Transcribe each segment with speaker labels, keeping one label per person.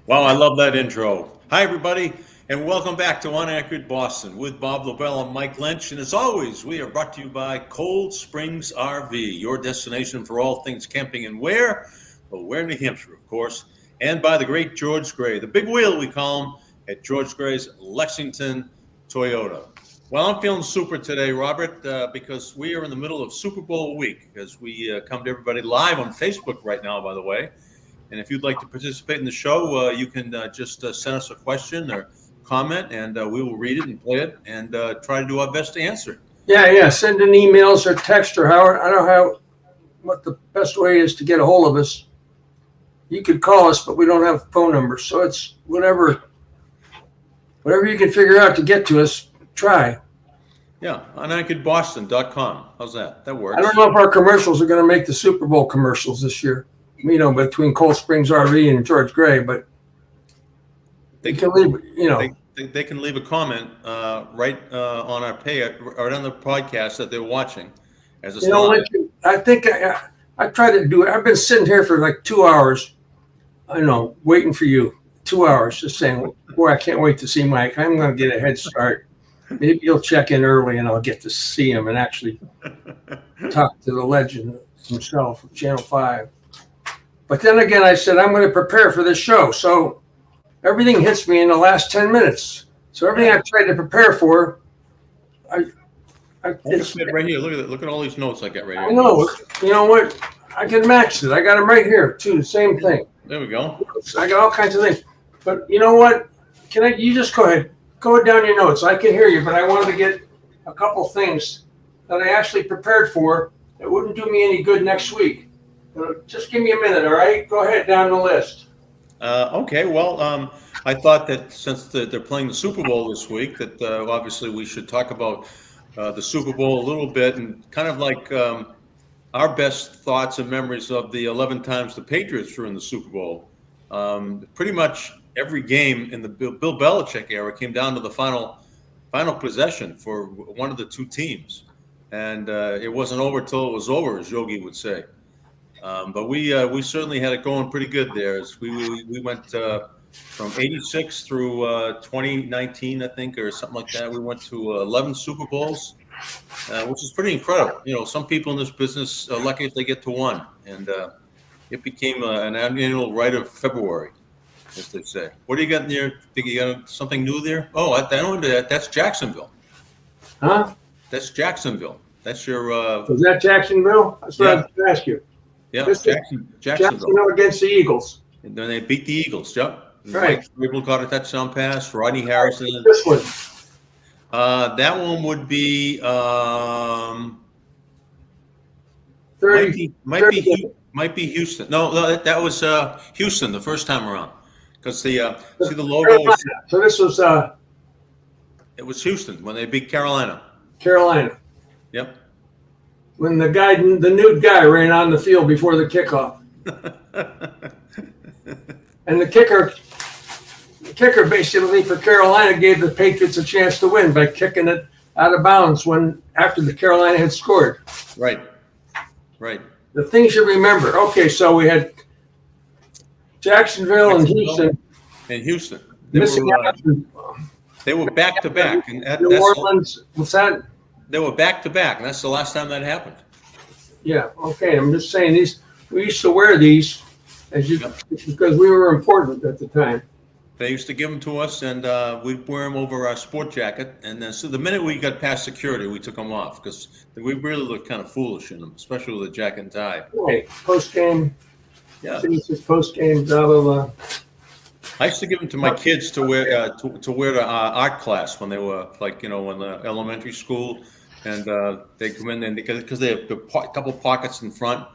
Speaker 1: Wow, I love that intro. Hi, everybody, and welcome back to UnAnchored Boston with Bob Lobel and Mike Lynch. And as always, we are brought to you by Cold Springs RV, your destination for all things camping and where? Well, where, New Hampshire, of course, and by the great George Gray, the big wheel we call him at George Gray's Lexington Toyota. Well, I'm feeling super today, Robert, because we are in the middle of Super Bowl week as we come to everybody live on Facebook right now, by the way. And if you'd like to participate in the show, you can just send us a question or comment, and we will read it and play it and try to do our best to answer it.
Speaker 2: Yeah. Send in emails or text or how I don't know what the best way is to get a hold of us. You could call us, but we don't have phone numbers, so it's whatever you can figure out to get to us. Try.
Speaker 1: Yeah, unanchoredboston.com. How's that? That works.
Speaker 2: I don't know if our commercials are going to make the Super Bowl commercials this year. Between Cold Springs RV and George Gray, but
Speaker 1: They can leave. They can leave a comment right on our page, right on the podcast that they're watching. As a
Speaker 2: I think I try to do it. I've been sitting here for like 2 hours. I know, waiting for you. 2 hours, just saying, boy, I can't wait to see Mike. I'm going to get a head start. Maybe you'll check in early, and I'll get to see him and actually talk to the legend himself, Channel 5. But then again, I said, I'm going to prepare for this show. So everything hits me in the last 10 minutes. So everything I tried to prepare for,
Speaker 1: it's right here. Look at all these notes I got right here.
Speaker 2: I know. You know what? I can match it. I got them right here, too. The same thing.
Speaker 1: There we go.
Speaker 2: I got all kinds of things. But you know what? You just go ahead. Go down your notes. I can hear you, but I wanted to get a couple things that I actually prepared for that wouldn't do me any good next week. Just give me a minute, all right? Go ahead down the list.
Speaker 1: Okay, well, I thought that since they're playing the Super Bowl this week, that obviously we should talk about the Super Bowl a little bit and kind of like our best thoughts and memories of the 11 times the Patriots were in the Super Bowl. Pretty much every game in the Bill Belichick era came down to the final possession for one of the two teams. And it wasn't over till it was over, as Yogi would say. But we certainly had it going pretty good there. As we went from 86 through 2019, I think, or something like that. We went to 11 Super Bowls, which is pretty incredible. Some people in this business are lucky if they get to one. And it became an annual rite of February, as they say. What do you got in there? Think you got something new there? Oh, that's Jacksonville.
Speaker 2: Huh?
Speaker 1: That's Jacksonville. That's your.
Speaker 2: Was that Jacksonville? That's what I was going to ask you.
Speaker 1: Yeah,
Speaker 2: Jacksonville against the Eagles.
Speaker 1: And then they beat the Eagles. Yep.
Speaker 2: Right.
Speaker 1: Mike Vrabel got a touchdown pass. Rodney Harrison.
Speaker 2: This one.
Speaker 1: That one would be
Speaker 2: 30.
Speaker 1: Might be Houston. No, that was Houston the first time around. Because see the logo.
Speaker 2: So this was.
Speaker 1: It was Houston when they beat Carolina.
Speaker 2: Yep. When the nude guy ran on the field before the kickoff. And the kicker basically for Carolina gave the Patriots a chance to win by kicking it out of bounds after the Carolina had scored.
Speaker 1: Right.
Speaker 2: The things you remember. Okay, so we had Jacksonville and
Speaker 1: Houston.
Speaker 2: They
Speaker 1: were back to back.
Speaker 2: New Orleans. What's that?
Speaker 1: They were back to back, and that's the last time that happened.
Speaker 2: Yeah. Okay. I'm just saying we used to wear these because we were important at the time.
Speaker 1: They used to give them to us, and we'd wear them over our sport jacket. And then, so the minute we got past security, we took them off because we really looked kind of foolish in them, especially with a jacket and tie.
Speaker 2: Right. Post game.
Speaker 1: Yeah.
Speaker 2: Post game. Blah blah blah.
Speaker 1: I used to give them to my kids to wear to art class when they were in the elementary school, and they come in and because they have a couple pockets in front,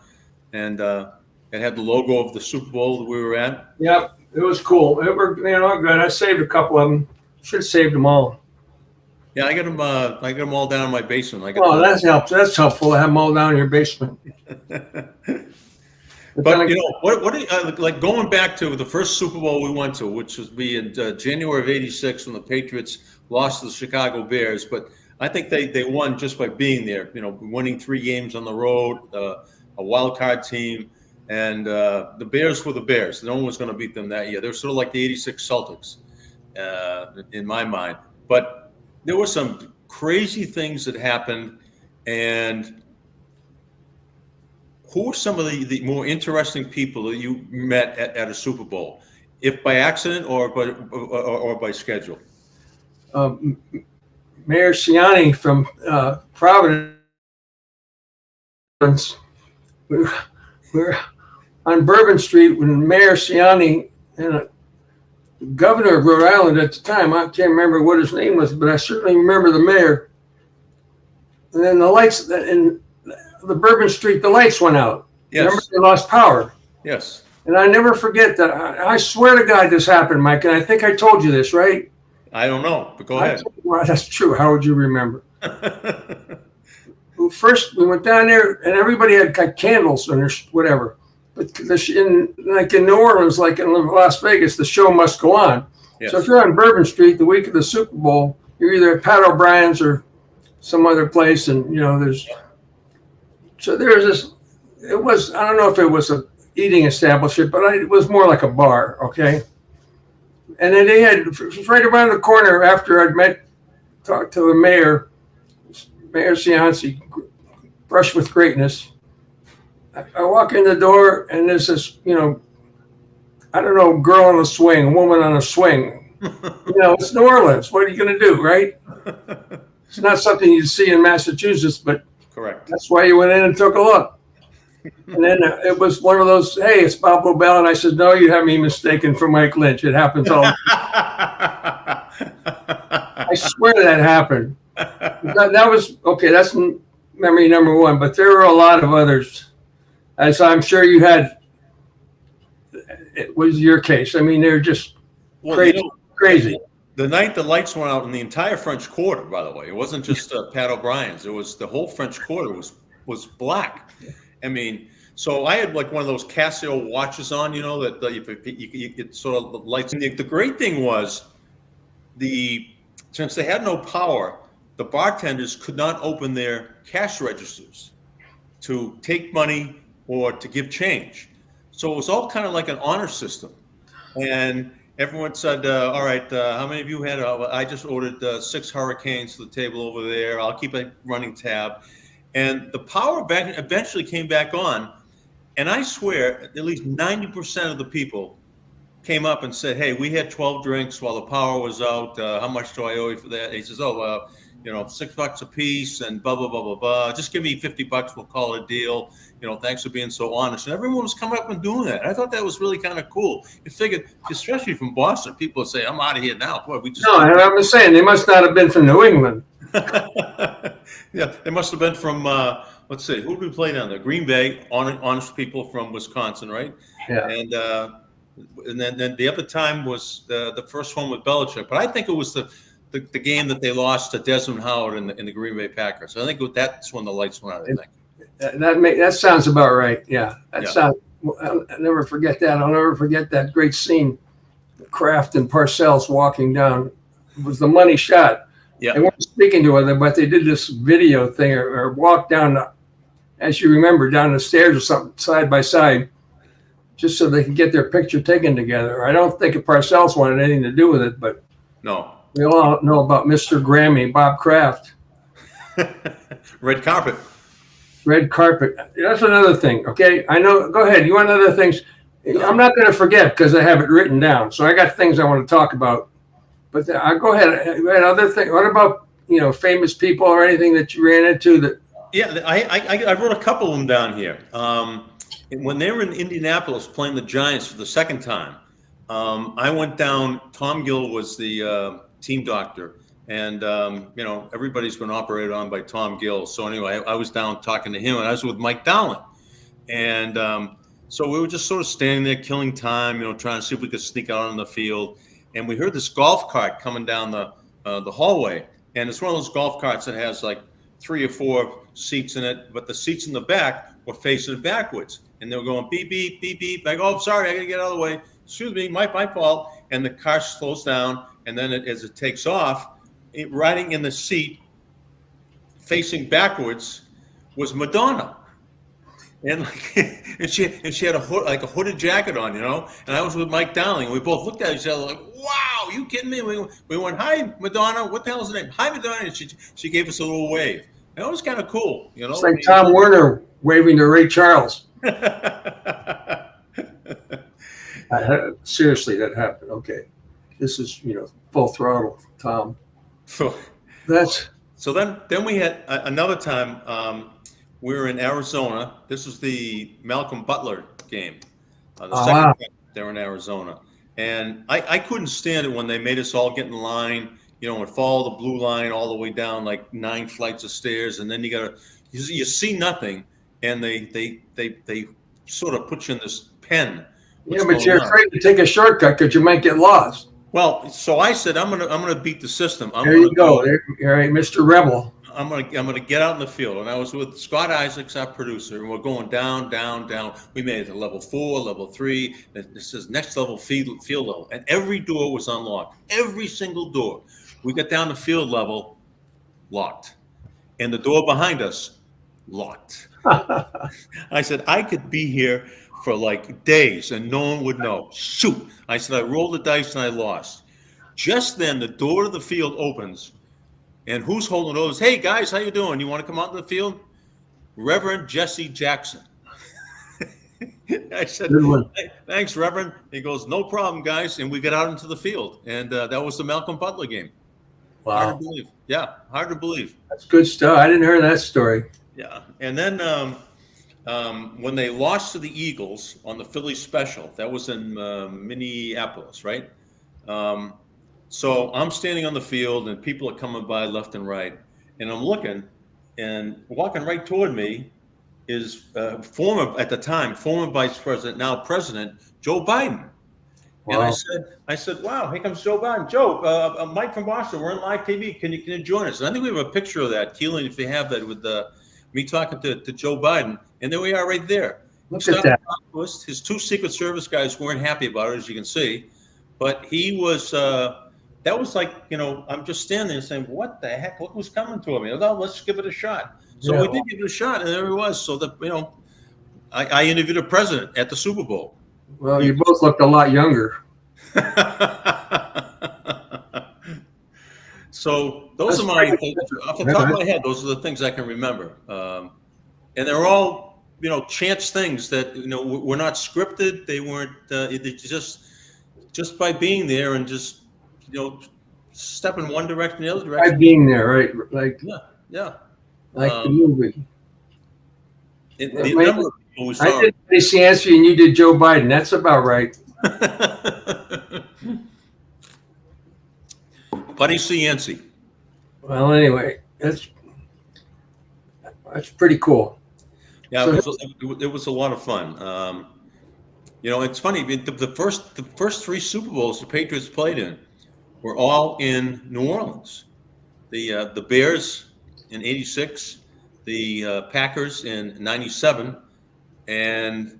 Speaker 1: and it had the logo of the Super Bowl that we were at.
Speaker 2: Yep, it was cool. It were good. I saved a couple of them. Should have saved them all.
Speaker 1: Yeah, I got them all down in my basement.
Speaker 2: That helps. That's helpful to have them all down in your basement.
Speaker 1: But what do you, like going back to the first Super Bowl we went to, which was in January of '86 when the Patriots lost to the Chicago Bears. But I think they won just by being there. Winning 3 games on the road, a wild card team, And the Bears were the Bears. No one was going to beat them that year. They were sort of like the '86 Celtics in my mind. But there were some crazy things that happened. And who were some of the more interesting people that you met at a Super Bowl, if by accident or by schedule?
Speaker 2: Mayor Ciani from Providence. We're on Bourbon Street when Mayor Ciani and the governor of Rhode Island at the time, I can't remember what his name was, but I certainly remember the mayor. And then the lights in the Bourbon Street, the lights went out.
Speaker 1: Yes.
Speaker 2: Remember, they lost power.
Speaker 1: Yes.
Speaker 2: And I never forget that. I swear to God this happened, Mike, and I think I told you this, right?
Speaker 1: I don't know, but go ahead.
Speaker 2: Well, that's true. How would you remember? First, we went down there, and everybody had candles or whatever. But in New Orleans, like in Las Vegas, the show must go on.
Speaker 1: Yes.
Speaker 2: So if you're on Bourbon Street the week of the Super Bowl, you're either at Pat O'Brien's or some other place, and there's this. It was, I don't know if it was a eating establishment, but it was more like a bar. Okay. And then it was right around the corner after I'd talked to the Mayor Cianci, Brush with Greatness. I walk in the door and there's this, I don't know, girl on a swing, a woman on a swing. It's New Orleans. What are you going to do, right? It's not something you see in Massachusetts, but
Speaker 1: correct.
Speaker 2: That's why you went in and took a look. And then it was one of those, hey, it's Bob Lobel. And I said, no, you have me mistaken for Mike Lynch. It happens all the time. I swear that happened. That was, okay, that's memory number one. But there were a lot of others, as I'm sure you had. It was your case. I mean, they're just crazy.
Speaker 1: The night the lights went out in the entire French Quarter, by the way, it wasn't just Pat O'Brien's. It was the whole French Quarter was black. I mean, so I had like one of those Casio watches on, that you sort of lights. And the great thing was, since they had no power, the bartenders could not open their cash registers to take money or to give change. So it was all kind of like an honor system. And everyone said, all right, how many of you had, I just ordered 6 Hurricanes to the table over there. I'll keep a running tab. And the power eventually came back on. And I swear at least 90% of the people came up and said, hey, we had 12 drinks while the power was out. How much do I owe you for that? And he says, $6 a piece and blah, blah, blah, blah, blah. Just give me $50. We'll call it a deal. Thanks for being so honest. And everyone was coming up and doing that. I thought that was really kind of cool. You figured, especially from Boston, people would say, I'm out of here now. Boy,
Speaker 2: No, I'm just saying, they must not have been from New England.
Speaker 1: Yeah, they must have been from, let's see, who did we play down there? Green Bay, honest people from Wisconsin, right?
Speaker 2: Yeah.
Speaker 1: And then the other time was the first one with Belichick. But I think it was the game that they lost to Desmond Howard in the Green Bay Packers. I think that's when the lights went out, I think.
Speaker 2: That sounds about right. Yeah. I'll never forget that. I'll never forget that great scene. Kraft and Parcells walking down. It was the money shot.
Speaker 1: Yeah.
Speaker 2: They weren't speaking to other, but they did this video thing or walk down, as you remember, down the stairs or something, side by side, just so they could get their picture taken together. I don't think Parcells wanted anything to do with it, but
Speaker 1: no.
Speaker 2: We all know about Mr. Grammy, Bob Kraft.
Speaker 1: Red carpet.
Speaker 2: Red carpet. That's another thing, okay? I know. Go ahead. You want other things? I'm not going to forget because I have it written down. So I got things I want to talk about. But go ahead. Other thing. What about famous people or anything that you ran into that?
Speaker 1: Yeah, I wrote a couple of them down here. When they were in Indianapolis playing the Giants for the second time, I went down. Tom Gill was the team doctor, and everybody's been operated on by Tom Gill. So anyway, I was down talking to him, and I was with Mike Dowling, and so we were just sort of standing there killing time, trying to see if we could sneak out on the field. And we heard this golf cart coming down the hallway, and it's one of those golf carts that has like 3 or 4 seats in it, but the seats in the back were facing backwards, and they were going beep beep beep beep. I go, oh, sorry, I got to get out of the way. Excuse me, my fault. And the car slows down, and then as it takes off, riding in the seat facing backwards was Madonna. And like, and she had a hood, like a hooded jacket on, you know. And I was with Mike Dowling, and we both looked at each other like, "Wow, you kidding me?" We went, "Hi, Madonna. What the hell is her name?" "Hi, Madonna." And she gave us a little wave. And it was kind of cool, you know.
Speaker 2: It's like Tom Werner waving to Ray Charles. Seriously, that happened. Okay, this is full throttle, Tom.
Speaker 1: So then we had another time. We were in Arizona. This was the Malcolm Butler game. The second time they were in Arizona. And I couldn't stand it when they made us all get in line, and follow the blue line all the way down like 9 flights of stairs. And then you see nothing. And they sort of put you in this pen.
Speaker 2: Yeah, but you're afraid to take a shortcut because you might get lost.
Speaker 1: Well, so I said, I'm gonna beat the system.
Speaker 2: There you go. All right, Mr. Rebel.
Speaker 1: I'm gonna get out in the field, and I was with Scott Isaacs, our producer, and we're going down, down, down. We made it to level 4, level 3. This is next level field level, and every door was unlocked. Every single door. We got down to field level, locked, and the door behind us, locked. I said I could be here for like days, and no one would know. Shoot! I said I rolled the dice and I lost. Just then, the door to the field opens. And who's holding those? "Hey guys, how you doing? You want to come out in the field?" "Reverend Jesse Jackson." I said, "Thanks, Reverend." He goes, "No problem, guys." And we got out into the field, and that was the Malcolm Butler game.
Speaker 2: Wow,
Speaker 1: hard to believe. Yeah, hard to believe.
Speaker 2: That's good stuff. I didn't hear that story.
Speaker 1: Yeah, and then when they lost to the Eagles on the Philly special, that was in Minneapolis, right? So I'm standing on the field, and people are coming by left and right, and I'm looking, and walking right toward me is former Vice President, now President Joe Biden. Wow. And I said, "Wow, here comes Joe Biden. Joe, Mike from Boston, we're on live TV. Can you join us?" And I think we have a picture of that, Keelan, if you have that, with me talking to Joe Biden, and there we are right there.
Speaker 2: Look at that.
Speaker 1: His 2 Secret Service guys weren't happy about it, as you can see, but he was. That was like, I'm just standing there saying, "What the heck? Look who's coming to me. Oh, let's give it a shot." So we did give it a shot, and there he was. So I interviewed a president at the Super Bowl.
Speaker 2: Well, you both looked a lot younger.
Speaker 1: So those are my things. Off the top of my head, those are the things I can remember. And they're all, chance things that, were not scripted. They weren't, just by being there and just, step in one direction, the other direction.
Speaker 2: By being there, right? Like,
Speaker 1: yeah.
Speaker 2: Like the movie.
Speaker 1: The number of people we saw.
Speaker 2: I did Tracy Yancey and you did Joe Biden. That's about right.
Speaker 1: Buddy C. Yancey.
Speaker 2: Well, anyway, that's pretty cool.
Speaker 1: Yeah, it was a lot of fun. It's funny. The first 3 Super Bowls the Patriots played in were all in New Orleans. The Bears in '86, the Packers in '97, and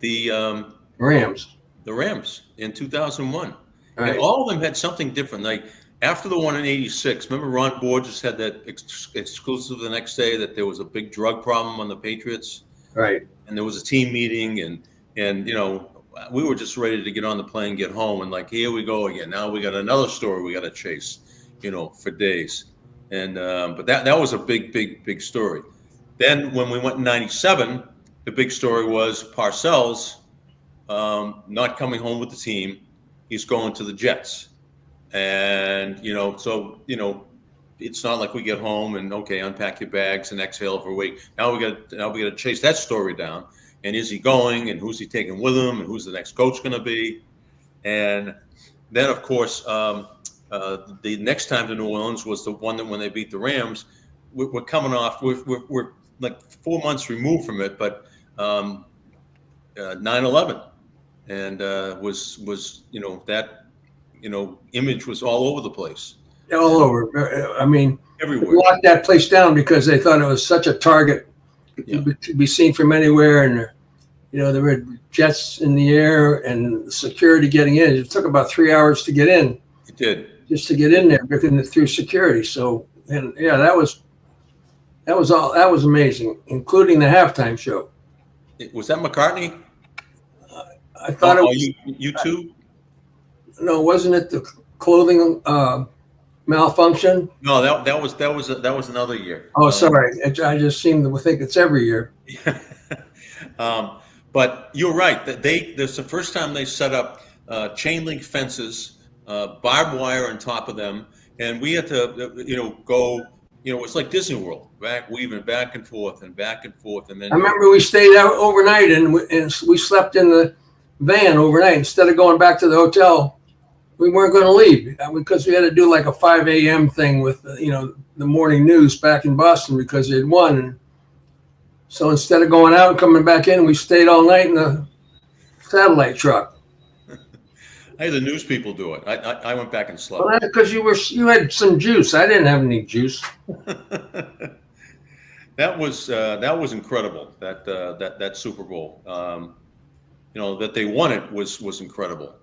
Speaker 1: the
Speaker 2: Rams.
Speaker 1: The Rams in 2001.
Speaker 2: Right.
Speaker 1: And all of them had something different. Like after the one in '86, remember Ron Borges had that exclusive the next day that there was a big drug problem on the Patriots.
Speaker 2: Right.
Speaker 1: And there was a team meeting, and we were just ready to get on the plane, get home, and like, here we go again. Now we got another story we got to chase, for days. And but that was a big story. Then when we went in '97, the big story was Parcells not coming home with the team. He's going to the Jets, and so it's not like we get home and okay, unpack your bags and exhale for a week. Now we got to chase that story down. And is he going? And who's he taking with him? And who's the next coach going to be? And then, of course, the next time to New Orleans was the one that when they beat the Rams. We're coming off. We're like 4 months removed from it, but 9/11, and was that image was all over the place.
Speaker 2: All over. I mean,
Speaker 1: everywhere.
Speaker 2: They locked that place down because they thought it was such a target to be seen from anywhere, and there were jets in the air and security getting in. It took about 3 hours to get in.
Speaker 1: It did.
Speaker 2: Just to get in there through security. So, and that was amazing, including the halftime show.
Speaker 1: Was that McCartney?
Speaker 2: I thought it
Speaker 1: Oh,
Speaker 2: was.
Speaker 1: you too?
Speaker 2: No, wasn't it the clothing malfunction?
Speaker 1: No, that was another year.
Speaker 2: Oh, sorry. I just seem to think it's every year.
Speaker 1: Um, but you're right. This is the first time they set up chain link fences, barbed wire on top of them, and we had to, go. It's like Disney World, weaving back and forth and back and forth, and then
Speaker 2: I remember we stayed out overnight and we slept in the van overnight instead of going back to the hotel. We weren't going to leave because we had to do like a 5 a.m. thing with the morning news back in Boston because they had won. And so instead of going out and coming back in, we stayed all night in the satellite truck.
Speaker 1: I had the news people do it. I went back and slept.
Speaker 2: Well, that's because you had some juice. I didn't have any juice.
Speaker 1: That was incredible. That Super Bowl. That they won it was incredible.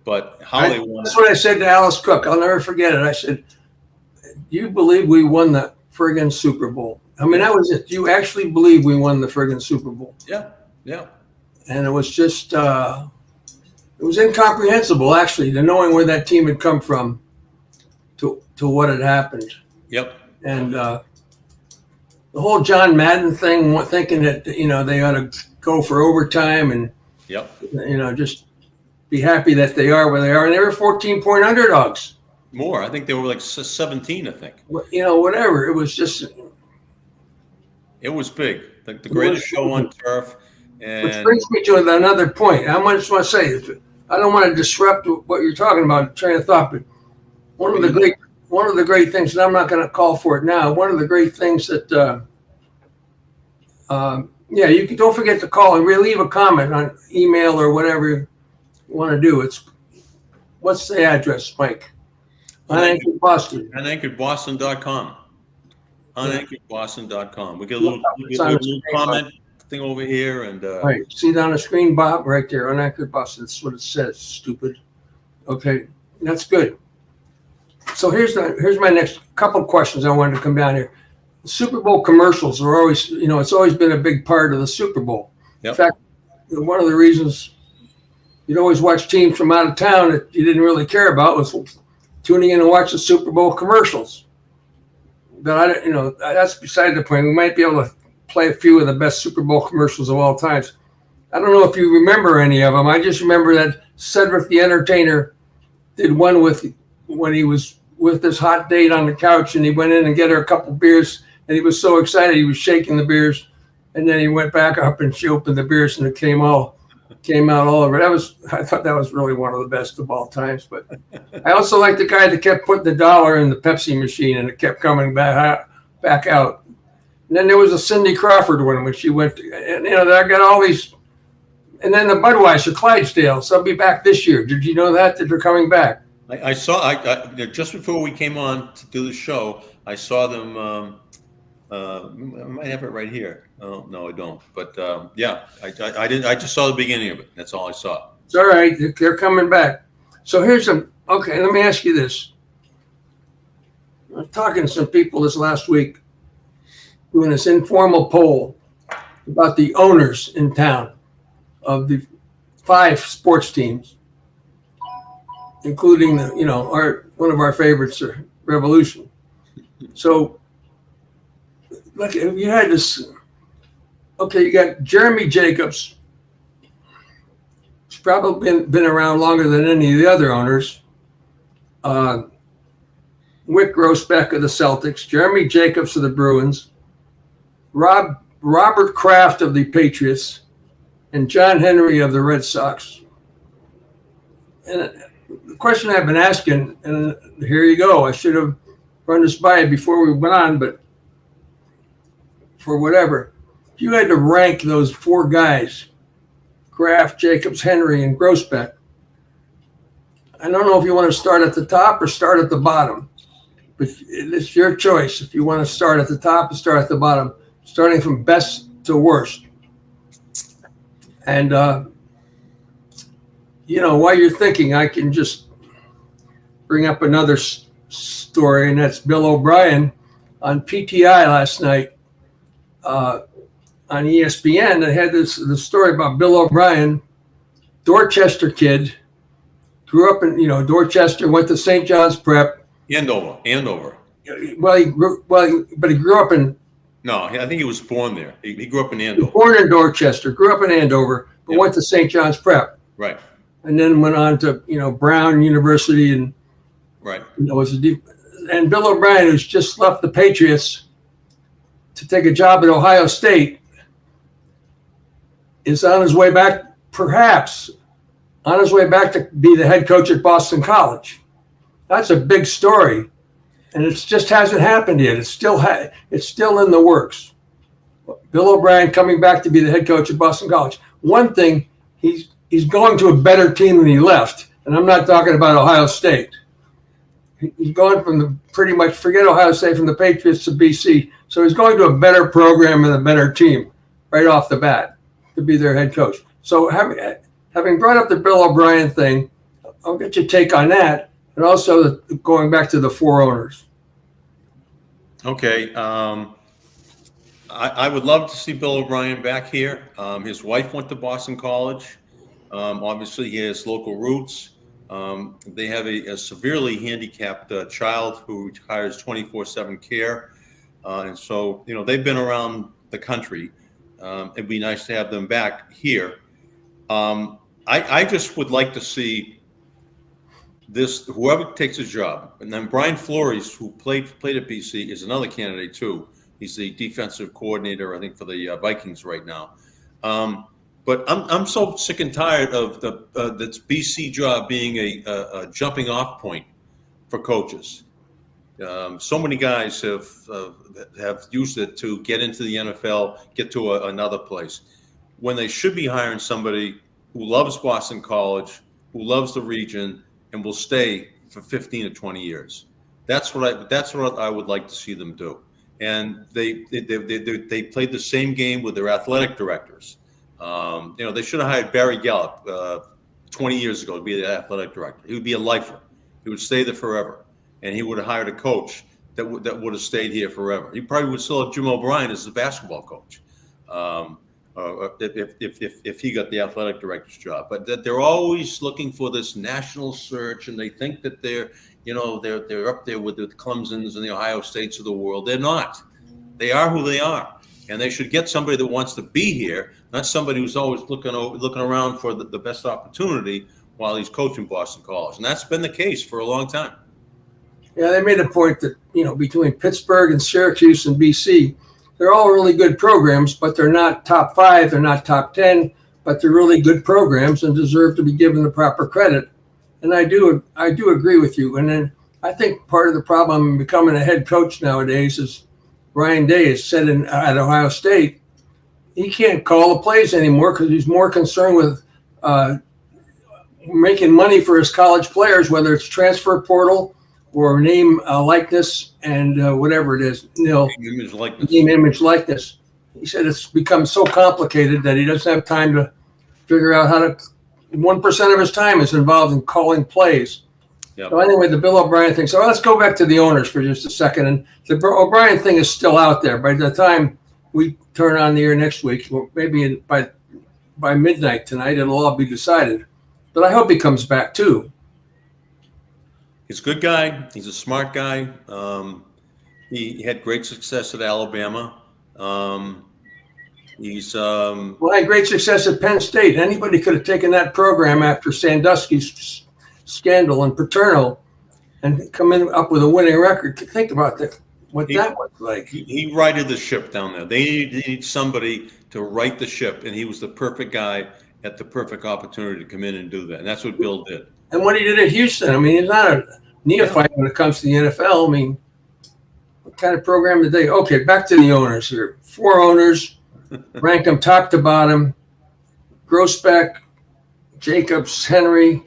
Speaker 1: But how they won
Speaker 2: That's
Speaker 1: it.
Speaker 2: what I said to Alice Cook. I'll never forget it. I said, "Do you believe we won the friggin' Super Bowl?" I mean, that was it. Do you actually believe we won the friggin' Super Bowl?
Speaker 1: Yeah, yeah.
Speaker 2: And it was just, it was incomprehensible, actually, to knowing where that team had come from to what had happened.
Speaker 1: Yep.
Speaker 2: And the whole John Madden thing, thinking that, they ought to go for overtime and,
Speaker 1: Yep.
Speaker 2: just be happy that they are where they are. And they were 14-point underdogs.
Speaker 1: More. I think they were like 17, I think.
Speaker 2: Whatever. It was just.
Speaker 1: It was big. The greatest show on turf. And
Speaker 2: Which brings me to another point. I just want to say, I don't want to disrupt what you're talking about, train of thought, but one of the great things, and I'm not going to call for it now. One of the great things that, don't forget to call and leave a comment on email or whatever you want to do. What's the address, Mike? UnAnchored Boston.
Speaker 1: UnAnchoredBoston.com. UnAnchoredBoston.com. We get a little comment thing over here, and
Speaker 2: right. See it on the screen, Bob, right there. UnAnchored Boston. That's what it says. Stupid. Okay, that's good. So here's my next couple questions. I wanted to come down here. The Super Bowl commercials are always, it's always been a big part of the Super Bowl.
Speaker 1: Yep.
Speaker 2: In fact, one of the reasons you'd always watch teams from out of town that you didn't really care about was tuning in and watch the Super Bowl commercials. But that's beside the point. We might be able to play a few of the best Super Bowl commercials of all times. I don't know if you remember any of them. I just remember that Cedric the Entertainer did one when he was with this hot date on the couch, and he went in and get her a couple beers, and he was so excited he was shaking the beers, and then he went back up and she opened the beers and it came out all over. I thought that was really one of the best of all times. But I also like the guy that kept putting the dollar in the Pepsi machine and it kept coming back out. And then there was a Cindy Crawford one when she went, and I got all these, and then the Budweiser Clydesdales. They'll be back this year. Did you know that they're coming back?
Speaker 1: I saw. Just before we came on to do the show, I saw them. I might have it right here. Oh, no, I don't. But I didn't. I just saw the beginning of it. That's all I saw.
Speaker 2: It's all right. They're coming back. So okay. Let me ask you this. I was talking to some people this last week, doing this informal poll about the owners in town of the 5 sports teams, including one of our favorites, Revolution. So, look, you had this. Okay, you got Jeremy Jacobs. He's probably been around longer than any of the other owners. Wick Grossbeck of the Celtics, Jeremy Jacobs of the Bruins, Robert Kraft of the Patriots, and John Henry of the Red Sox. And the question I've been asking, and here you go, I should have run this by you before we went on, but for whatever, if you had to rank those 4 guys, Kraft, Jacobs, Henry, and Grossbeck, I don't know if you want to start at the top or start at the bottom, but it's your choice. If you want to start at the top or start at the bottom, starting from best to worst. And, while you're thinking, I can just bring up another story, and that's Bill O'Brien on PTI last night on on ESPN that had the story about Bill O'Brien, Dorchester kid, grew up in Dorchester, went to St. John's Prep.
Speaker 1: Andover.
Speaker 2: But he grew up in.
Speaker 1: No, I think he was born there. He grew up in
Speaker 2: He
Speaker 1: Andover.
Speaker 2: was born in Dorchester, grew up in Andover, but went to St. John's Prep.
Speaker 1: Right.
Speaker 2: And then went on to Brown University and
Speaker 1: right.
Speaker 2: And Bill O'Brien, who's just left the Patriots to take a job at Ohio State, is on his way back, perhaps on his way back to be the head coach at Boston College. That's a big story, and it just hasn't happened yet. It's still in the works. Bill O'Brien coming back to be the head coach at Boston College. One thing, he's going to a better team than he left, and I'm not talking about Ohio State. He's going from pretty much forget Ohio State, from the Patriots to BC. So he's going to a better program and a better team right off the bat to be their head coach. So having brought up the Bill O'Brien thing, I'll get your take on that, and also going back to the 4 owners.
Speaker 1: Okay. I would love to see Bill O'Brien back here. His wife went to Boston College. Obviously, he has local roots. They have a severely handicapped child who requires 24/7 care. And so, they've been around the country. It'd be nice to have them back here. I just would like to see whoever takes his job. And then Brian Flores, who played at BC, is another candidate too. He's the defensive coordinator, I think, for the Vikings right now. But I'm so sick and tired of this BC job being a jumping off point for coaches. So many guys have used it to get into the NFL, get to another place, when they should be hiring somebody who loves Boston College, who loves the region, and will stay for 15 to 20 years. That's what I would like to see them do. And they played the same game with their athletic directors. They should have hired Barry Gallup 20 years ago to be the athletic director. He would be a lifer. He would stay there forever, and he would have hired a coach that would have stayed here forever. He probably would still have Jim O'Brien as the basketball coach, if he got the athletic director's job. But that they're always looking for this national search, and they think that they're up there with the Clemsons and the Ohio States of the world. They're not. They are who they are. And they should get somebody that wants to be here, not somebody who's always looking around for the best opportunity while he's coaching Boston College. And that's been the case for a long time.
Speaker 2: Yeah, they made a point that, between Pittsburgh and Syracuse and BC, they're all really good programs, but they're not top 5, they're not top 10, but they're really good programs and deserve to be given the proper credit. And I do agree with you. And then I think part of the problem in becoming a head coach nowadays is Ryan Day has said at Ohio State, he can't call the plays anymore because he's more concerned with making money for his college players, whether it's transfer portal or name likeness and whatever it is, name, image, likeness. He said it's become so complicated that he doesn't have time to figure out how to. 1% of his time is involved in calling plays. Yep. So anyway, the Bill O'Brien thing. So let's go back to the owners for just a second. And the O'Brien thing is still out there. By the time we turn on the air next week, well, maybe by midnight tonight, it'll all be decided. But I hope he comes back too.
Speaker 1: He's a good guy. He's a smart guy. He had great success at Alabama. He's
Speaker 2: well, had great success at Penn State. Anybody could have taken that program after Sandusky's scandal and Paterno and come up with a winning record. Think about that. That was like.
Speaker 1: He righted the ship down there. They needed somebody to right the ship, and he was the perfect guy at the perfect opportunity to come in and do that. And that's what Bill did.
Speaker 2: And what he did at Houston, I mean, he's not a neophyte when it comes to the NFL. I mean, what kind of program did they? Okay, back to the owners here. 4 owners, rank them top to bottom: Grossbeck, Jacobs, Henry,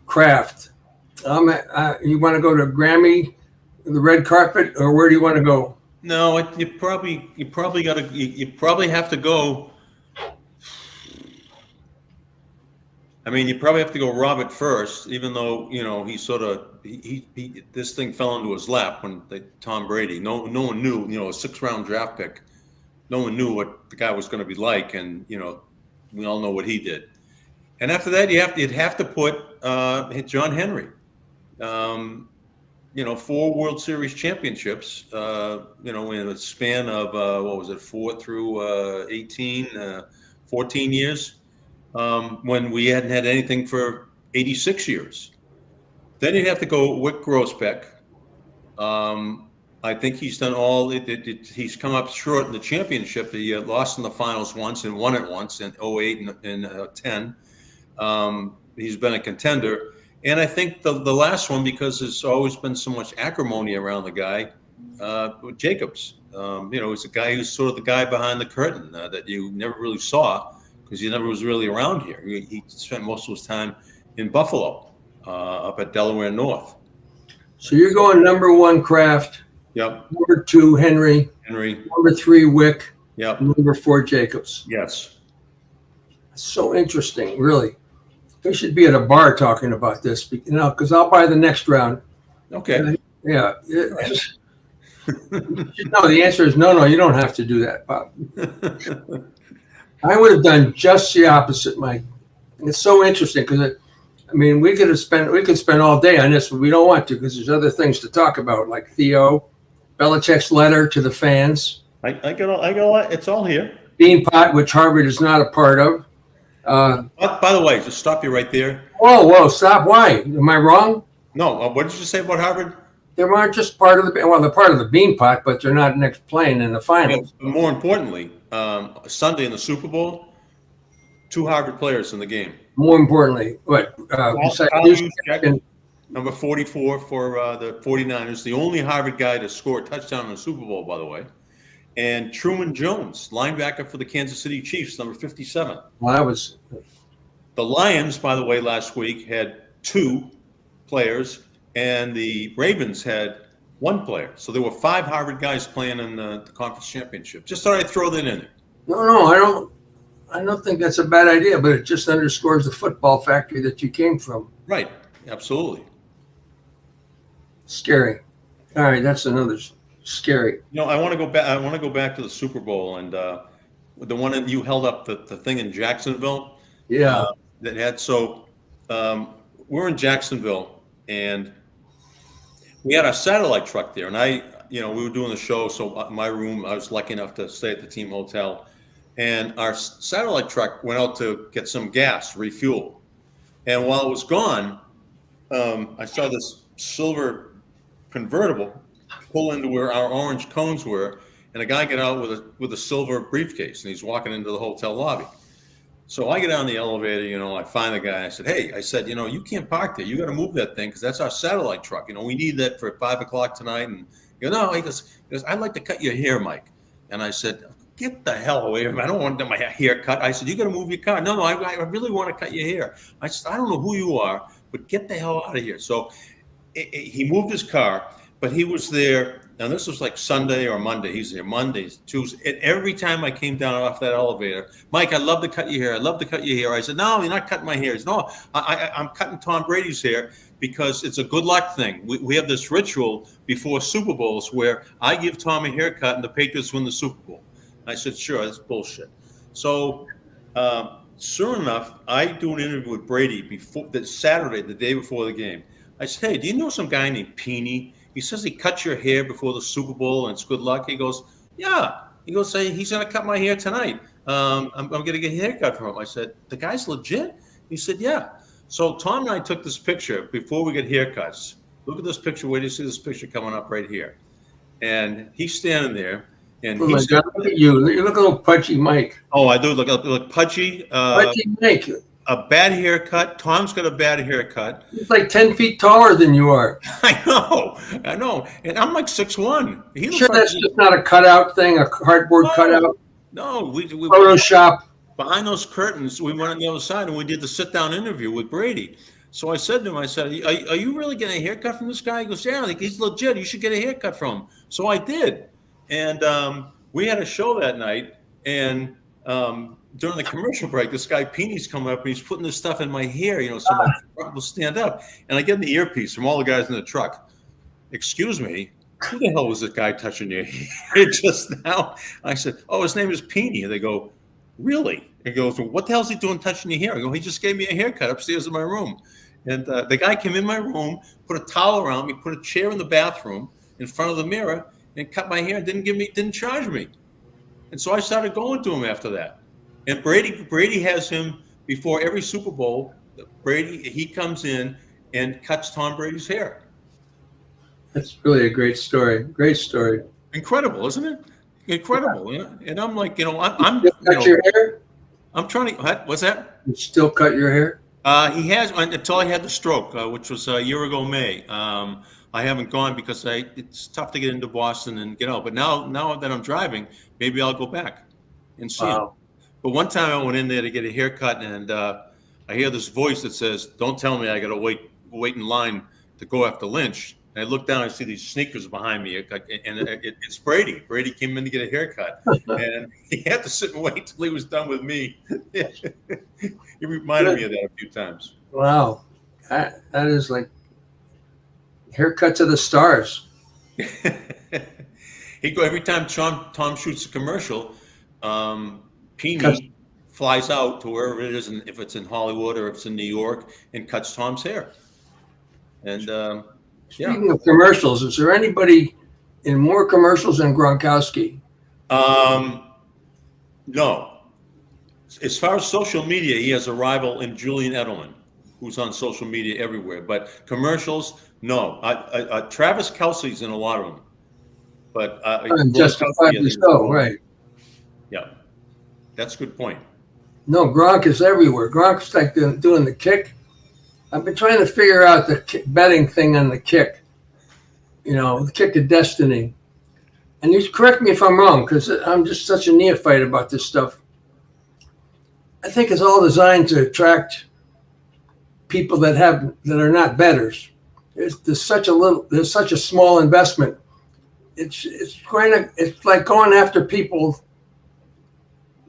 Speaker 2: Kraft. You want to go to Grammy, the red carpet, or where do you want to go?
Speaker 1: No, you probably have to go. I mean, you probably have to go Robert first, even though he sort of this thing fell into his lap when Tom Brady. No one knew, a 6th-round draft pick no one knew what the guy was going to be like, and we all know what he did. And after that, you'd have to put John Henry. 4 World Series championships. In a span of 4 through 18, 14 years, when we hadn't had anything for 86 years. Then you'd have to go Wick Grossbeck. I think he's done all. He's come up short in the championship. He lost in the finals once and won it once in 08 and 10. He's been a contender. And I think the last one, because there's always been so much acrimony around the guy, Jacobs. He's a guy who's sort of the guy behind the curtain that you never really saw because he never was really around here. He spent most of his time in Buffalo, up at Delaware North.
Speaker 2: So you're going number 1, Kraft.
Speaker 1: Yep.
Speaker 2: Number 2, Henry. Number 3, Wick.
Speaker 1: Yep.
Speaker 2: Number 4, Jacobs.
Speaker 1: Yes.
Speaker 2: So interesting, really. We should be at a bar talking about this, because I'll buy the next round.
Speaker 1: Okay.
Speaker 2: Yeah. No, the answer is no. You don't have to do that, Bob. I would have done just the opposite, Mike. It's so interesting because, we could spend all day on this, but we don't want to because there's other things to talk about, like Theo, Belichick's letter to the fans.
Speaker 1: I got it's all here.
Speaker 2: Beanpot, which Harvard is not a part of.
Speaker 1: By the way, just stop you right there.
Speaker 2: Whoa, stop. Why? Am I wrong?
Speaker 1: No, what did you say about Harvard?
Speaker 2: They weren't just part of they're part of the Beanpot, but they're not next playing in the finals.
Speaker 1: But more importantly, Sunday in the Super Bowl, 2 Harvard players in the game.
Speaker 2: More importantly, what?
Speaker 1: Number 44 for the 49ers, the only Harvard guy to score a touchdown in the Super Bowl, by the way. And Truman Jones, linebacker for the Kansas City Chiefs, number 57.
Speaker 2: Well, that was.
Speaker 1: The Lions, by the way, last week had 2 players, and the Ravens had 1 player. So there were 5 Harvard guys playing in the conference championship. Just thought I'd throw that in there.
Speaker 2: No, I don't think that's a bad idea, but it just underscores the football factory that you came from.
Speaker 1: Right, absolutely.
Speaker 2: Scary. All right, that's another scary.
Speaker 1: I want to go back. I want to go back to the Super Bowl and the one that you held up the thing in Jacksonville.
Speaker 2: Yeah.
Speaker 1: That had we're in Jacksonville and we had our satellite truck there, and we were doing the show. So my room, I was lucky enough to stay at the team hotel, and our satellite truck went out to get some gas, refuel, and while it was gone, I saw this silver convertible pull into where our orange cones were, and a guy got out with a silver briefcase, and he's walking into the hotel lobby. So I get on the elevator, I find the guy. I said, hey, you can't park there. You got to move that thing because that's our satellite truck. We need that for 5 o'clock tonight. And no, he goes, I'd like to cut your hair, Mike. And I said, get the hell away from me. I don't want my hair cut. I said, you got to move your car. No, I really want to cut your hair. I said, I don't know who you are, but get the hell out of here. So he moved his car. But he was there, and this was like Sunday or Monday. He's there Mondays, Tuesdays. And every time I came down off that elevator, Mike, I'd love to cut your hair. I'd love to cut your hair. I said, no, you're not cutting my hair. He said, no, I'm cutting Tom Brady's hair because it's a good luck thing. We have this ritual before Super Bowls where I give Tom a haircut and the Patriots win the Super Bowl. I said, sure, that's bullshit. So soon enough, I do an interview with Brady Saturday, the day before the game. I said, hey, do you know some guy named Peeny? He says he cut your hair before the Super Bowl and it's good luck. He goes, yeah. He goes, say he's going to cut my hair tonight. I'm going to get a haircut from him. I said, the guy's legit? He said, yeah. So Tom and I took this picture before we get haircuts. Look at this picture. Where do you see this picture coming up right here? And he's standing there. And
Speaker 2: oh my God, look at you. You look a little pudgy, Mike.
Speaker 1: Oh, I do look pudgy.
Speaker 2: Pudgy Mike.
Speaker 1: A bad haircut. Tom's got a bad haircut.
Speaker 2: He's like 10 feet taller than you are.
Speaker 1: I know. And I'm like 6'1".
Speaker 2: Sure, that's just not a cutout thing, a cardboard cutout.
Speaker 1: No, we
Speaker 2: Photoshop.
Speaker 1: Behind those curtains, we went on the other side and we did the sit-down interview with Brady. So I said to him, are you really getting a haircut from this guy? He goes, yeah, he's legit. You should get a haircut from him. So I did. And we had a show that night, and during the commercial break, this guy Peeny's coming up and he's putting this stuff in my hair, so my front will stand up. And I get in the earpiece from all the guys in the truck. Excuse me, who the hell was this guy touching your hair just now? I said, oh, his name is Peony. And they go, really? He goes, well, what the hell's he doing touching your hair? I go, he just gave me a haircut upstairs in my room. And the guy came in my room, put a towel around me, put a chair in the bathroom in front of the mirror, and cut my hair. Didn't charge me. And so I started going to him after that. And Brady has him before every Super Bowl. He comes in and cuts Tom Brady's hair.
Speaker 2: That's really a great story. Great story.
Speaker 1: Incredible, isn't it? Incredible. Yeah. And I'm like, I'm
Speaker 2: Still cut your hair?
Speaker 1: I'm trying to. What's that?
Speaker 2: You still cut your hair?
Speaker 1: He has until I had the stroke, which was a year ago May. I haven't gone because it's tough to get into Boston and get out. But now that I'm driving, maybe I'll go back and see him. But one time I went in there to get a haircut, and I hear this voice that says, "Don't tell me I got to wait in line to go after Lynch." And I look down, I see these sneakers behind me, and it's Brady. Brady came in to get a haircut, and he had to sit and wait till he was done with me. He reminded me of that a few times.
Speaker 2: Wow, that is like haircut to the stars.
Speaker 1: He go every time Tom shoots a commercial. Peony flies out to wherever it is, and if it's in Hollywood or if it's in New York, and cuts Tom's hair. And
Speaker 2: Speaking of commercials, is there anybody in more commercials than Gronkowski?
Speaker 1: No. As far as social media, he has a rival in Julian Edelman, who's on social media everywhere. But commercials, no. Travis Kelce's in a lot of them. But
Speaker 2: justifiably so, right?
Speaker 1: Yeah, that's a good point.
Speaker 2: No, Gronk is everywhere. Gronk's like doing the kick. I've been trying to figure out the betting thing on the kick. The kick of destiny. And you correct me if I'm wrong, because I'm just such a neophyte about this stuff. I think it's all designed to attract people that are not bettors. There's such a small investment. It's like going after people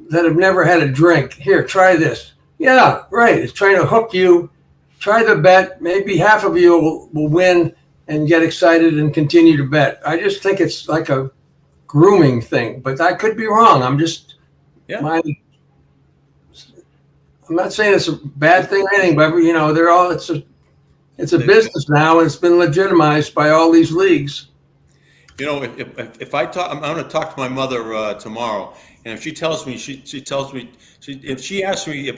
Speaker 2: that have never had a drink. Here, try this. Yeah, right. It's trying to hook you. Try the bet. Maybe half of you will win and get excited and continue to bet. I just think it's like a grooming thing, but I could be wrong. I'm not saying it's a bad thing or anything, but it's a business now, and it's been legitimized by all these leagues.
Speaker 1: If I talk, I'm going to talk to my mother tomorrow, and if she tells me, if she asks me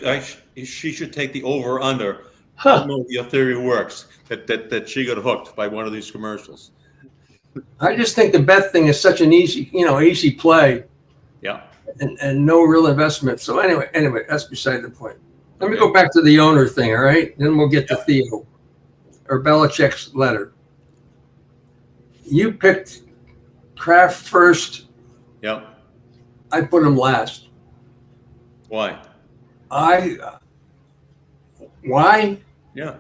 Speaker 1: if she should take the over or under, I don't know if your theory works, that she got hooked by one of these commercials.
Speaker 2: I just think the bet thing is such an easy play.
Speaker 1: Yeah.
Speaker 2: And no real investment. So anyway, that's beside the point. Let me go back to the owner thing, all right? Then we'll get to Theo or Belichick's letter. You picked Kraft first.
Speaker 1: Yeah.
Speaker 2: I put him last.
Speaker 1: Why?
Speaker 2: Why?
Speaker 1: Yeah.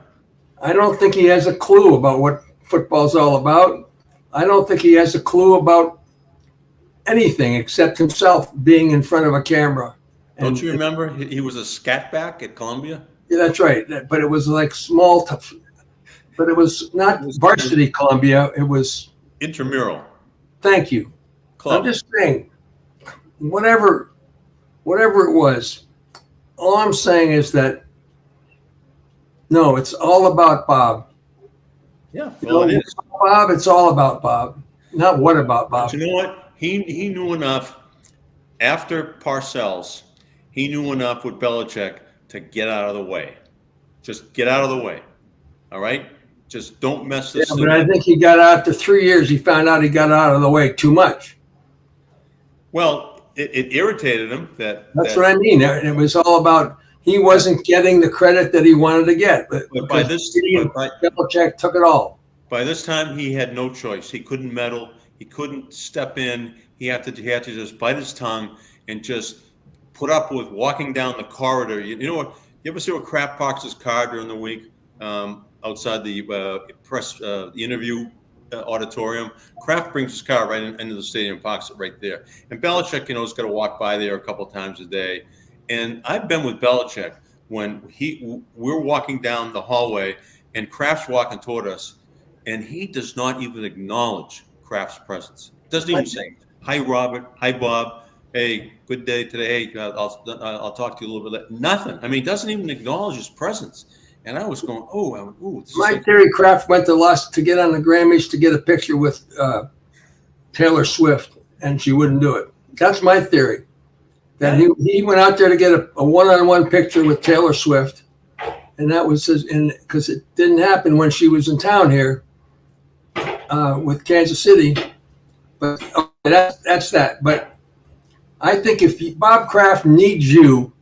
Speaker 2: I don't think he has a clue about what football's all about. I don't think he has a clue about anything except himself being in front of a camera.
Speaker 1: Don't you remember he was a scat back at Columbia?
Speaker 2: Yeah, that's right. But it was like small, but it was not varsity Columbia. It was
Speaker 1: intramural.
Speaker 2: Thank you. Club. I'm just saying, whatever it was, all I'm saying is that, no, it's all about Bob.
Speaker 1: Yeah, well, it is.
Speaker 2: Bob, it's all about Bob. Not what about Bob.
Speaker 1: But you know what? He knew enough after Parcells. He knew enough with Belichick to get out of the way. Just get out of the way. All right? Just don't mess this up.
Speaker 2: But I think he got out after 3 years. He found out he got out of the way too much.
Speaker 1: Well, it irritated him.
Speaker 2: That's what I mean. It was all about he wasn't getting the credit that he wanted to get. But
Speaker 1: by this,
Speaker 2: Belichick took it all.
Speaker 1: By this time, he had no choice. He couldn't meddle. He couldn't step in. He had to just bite his tongue and just put up with walking down the corridor. You know what? You ever see what Kraft parks his car during the week outside the press interview auditorium? Kraft brings his car right into the stadium, parks it right there. And Belichick, has got to walk by there a couple times a day. And I've been with Belichick when we're walking down the hallway and Kraft's walking toward us, and he does not even acknowledge Kraft's presence. Doesn't even say, "Hi, Robert. Hi, Bob. Hey, good day today. Hey, I'll talk to you a little bit later." Nothing. I mean, it doesn't even acknowledge his presence. And I was going, this is
Speaker 2: My theory, Kraft went to get on the Grammys to get a picture with Taylor Swift, and she wouldn't do it. That's my theory. That he went out there to get a one-on-one picture with Taylor Swift, and that was because it didn't happen when she was in town here with Kansas City. But that's that. But I think if Bob Kraft needs you,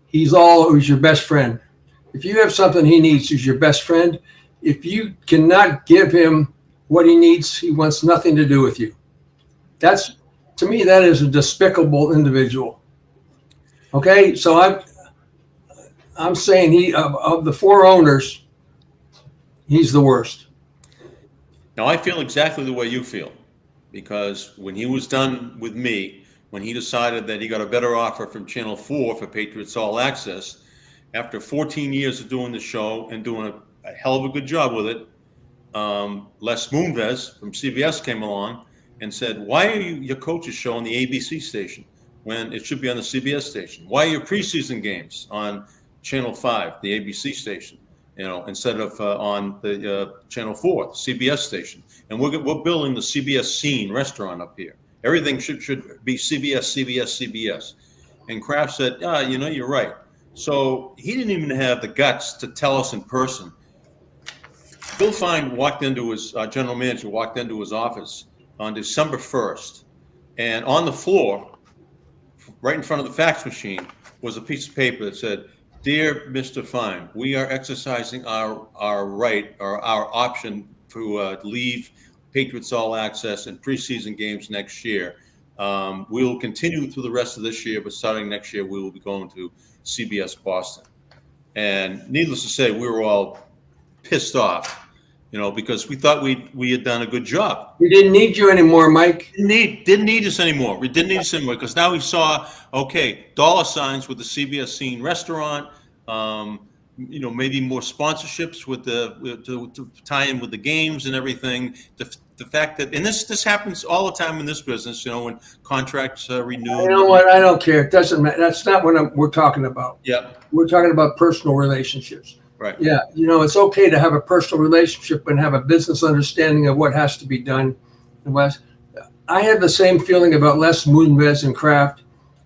Speaker 2: he's your best friend. If you have something he needs, he's your best friend. If you cannot give him what he needs, he wants nothing to do with you. To me, that is a despicable individual. Okay, so I'm saying of the four owners, he's the worst.
Speaker 1: Now, I feel exactly the way you feel, because when he was done with me, when he decided that he got a better offer from Channel 4 for Patriots All Access, after 14 years of doing the show and doing a hell of a good job with it, Les Moonves from CBS came along and said, "Why are your coaches show on the ABC station when it should be on the CBS station? Why are your preseason games on Channel 5, the ABC station, instead of on the Channel 4, the CBS station? And we're building the CBS Scene restaurant up here. Everything should be CBS, CBS, CBS." And Kraft said, "You're right." So he didn't even have the guts to tell us in person. Bill Fine general manager walked into his office on December 1st, and on the floor, right in front of the fax machine, was a piece of paper that said, "Dear Mr. Fine, we are exercising our right or our option to leave Patriots All Access and preseason games next year. We will continue through the rest of this year, but starting next year, we will be going to CBS Boston." And needless to say, we were all pissed off, because we thought we had done a good job.
Speaker 2: We didn't need you anymore, Mike.
Speaker 1: Didn't need us anymore. We didn't need us anymore because now we saw, dollar signs with the CBS Scene restaurant. Maybe more sponsorships to tie in with the games and everything. The fact that, and this happens all the time in this business, when contracts renew.
Speaker 2: You know what? I don't care. It doesn't matter. That's not what we're talking about.
Speaker 1: Yeah.
Speaker 2: We're talking about personal relationships.
Speaker 1: Right.
Speaker 2: Yeah. It's okay to have a personal relationship and have a business understanding of what has to be done. I have the same feeling about Les Moonves and Kraft,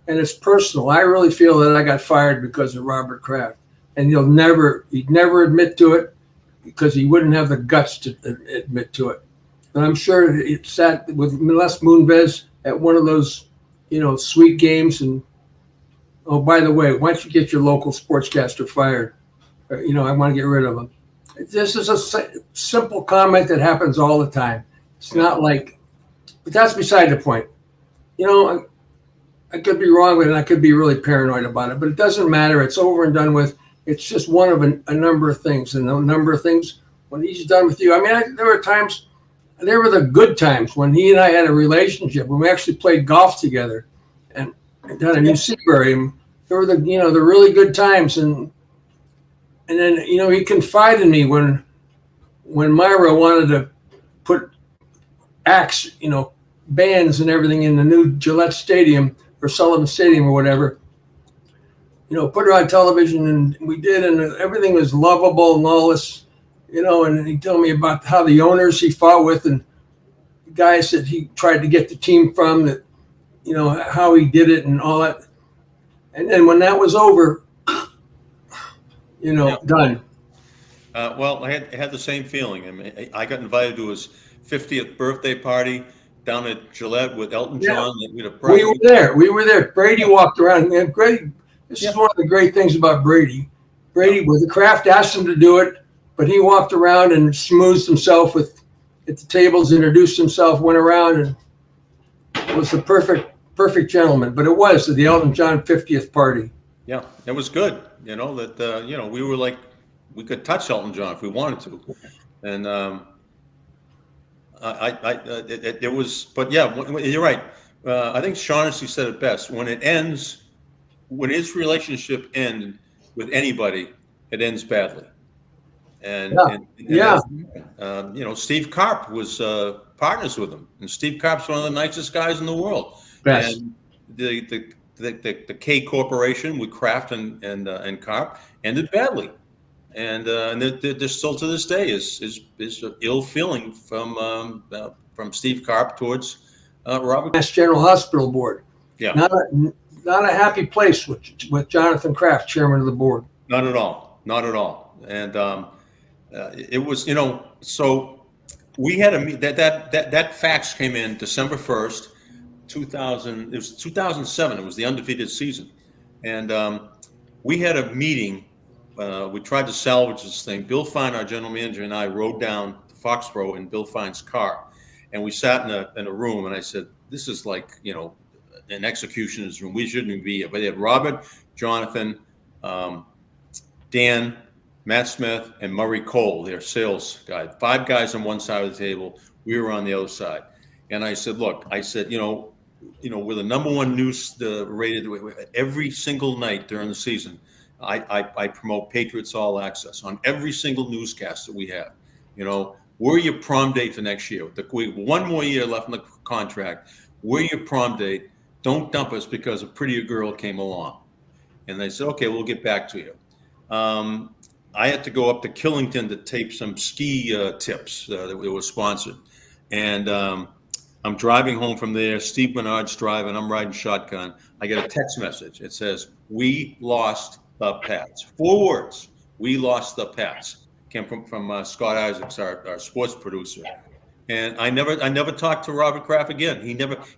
Speaker 2: and it's personal. I really feel that I got fired because of Robert Kraft. And he'd never admit to it because he wouldn't have the guts to admit to it. And I'm sure it sat with Les Moonves at one of those, sweet games. And, oh, by the way, why don't you get your local sportscaster fired? I want to get rid of him. This is a simple comment that happens all the time. It's not like, but that's beside the point. I could be wrong with it, and I could be really paranoid about it, but it doesn't matter. It's over and done with. It's just one of a number of things, and a number of things when he's done with you. I mean, there were the good times when he and I had a relationship, when we actually played golf together and down in New Seabury. There were the really good times, and then, he confided in me when Myra wanted to put acts, bands and everything in the new Gillette Stadium or Sullivan Stadium or whatever. Put her on television, and we did, and everything was lovable and all this, and he told me about how the owners he fought with and the guys that he tried to get the team from, that, how he did it and all that. And then when that was over, done.
Speaker 1: Well, I had the same feeling. I mean, I got invited to his 50th birthday party down at Gillette with Elton John.
Speaker 2: We were there. Brady walked around. And this is one of the great things about Brady. With the Kraft asked him to do it, but he walked around and smoothed himself at the tables, introduced himself, went around, and was the perfect gentleman. But it was the Elton John 50th party.
Speaker 1: Yeah, it was good. We were like, we could touch Elton John if we wanted to, and it was. But yeah, you're right. I think Shaughnessy said it best. When his relationship ends with anybody, it ends badly. And,
Speaker 2: Yeah.
Speaker 1: and, and
Speaker 2: Yeah.
Speaker 1: Steve Karp was partners with him, and Steve Karp's one of the nicest guys in the world.
Speaker 2: Best.
Speaker 1: And the K Corporation with Kraft and Karp ended badly, and they're still to this day is ill feeling from Steve Karp towards Robert.
Speaker 2: Mass General Hospital Board.
Speaker 1: Yeah,
Speaker 2: Not a happy place with Jonathan Kraft, chairman of the board.
Speaker 1: not at all, not at all. And it was, so we had that fax came in December 1st, 2000. It was 2007. It was the undefeated season, and we had a meeting. We tried to salvage this thing. Bill Fine, our general manager, and I rode down to Foxborough in Bill Fine's car, and we sat in a room. And I said, "This is like an executioner's room. We shouldn't even be here." But they had Robert, Jonathan, Dan, Matt Smith, and Murray Cole, their sales guy. 5 guys on one side of the table. We were on the other side. And I said, "Look," I said, we're the number one news rated every single night during the season. I promote Patriots All Access on every single newscast that we have. We're your prom date for next year. We have 1 more year left in the contract. We're your prom date. Don't dump us because a prettier girl came along. And they said, "Okay, we'll get back to you." I had to go up to Killington to tape some ski tips that were sponsored. And I'm driving home from there. Steve Bernard's driving. I'm riding shotgun. I get a text message. It says, "We lost the Pats." 4 words. "We lost the Pats." Came from Scott Isaacs, our sports producer. And I never talked to Robert Kraft again.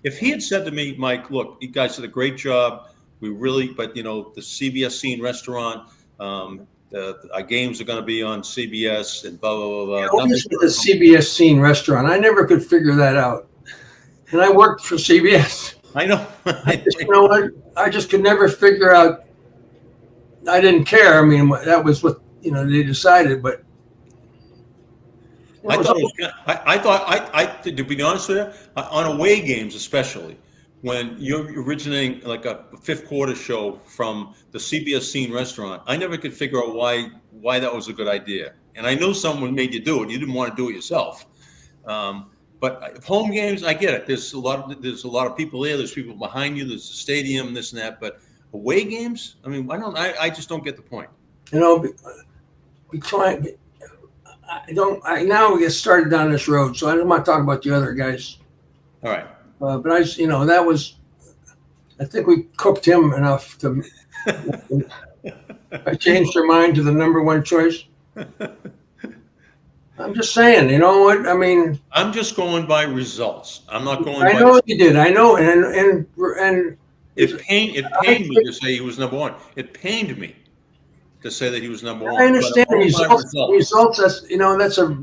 Speaker 1: If he had said to me, "Mike, look, you guys did a great job. But the CBS Scene restaurant, our games are going to be on CBS and blah, blah, blah, blah."
Speaker 2: What is with the CBS Scene restaurant? I never could figure that out. And I worked for CBS.
Speaker 1: I know.
Speaker 2: I just could never figure out. I didn't care. I mean, that was what they decided. But
Speaker 1: I thought to be honest with you, on away games especially, when you're originating like a 5th quarter show from the CBS Scene restaurant, I never could figure out why that was a good idea. And I know someone made you do it. You didn't want to do it yourself. But home games, I get it. There's a lot of people there. There's people behind you. There's the stadium, this and that. But away games, I mean, I just don't get the point.
Speaker 2: Now we get started down this road, so I don't want to talk about the other guys.
Speaker 1: All right.
Speaker 2: But that was, I think we cooked him enough to. I changed their mind to the number 1 choice. I'm just saying, you know what I mean.
Speaker 1: I'm just going by results. I'm not going.
Speaker 2: I know you did. I know, and
Speaker 1: it pained me to say he was number 1. It pained me to say that he was number 1.
Speaker 2: I understand results. That's a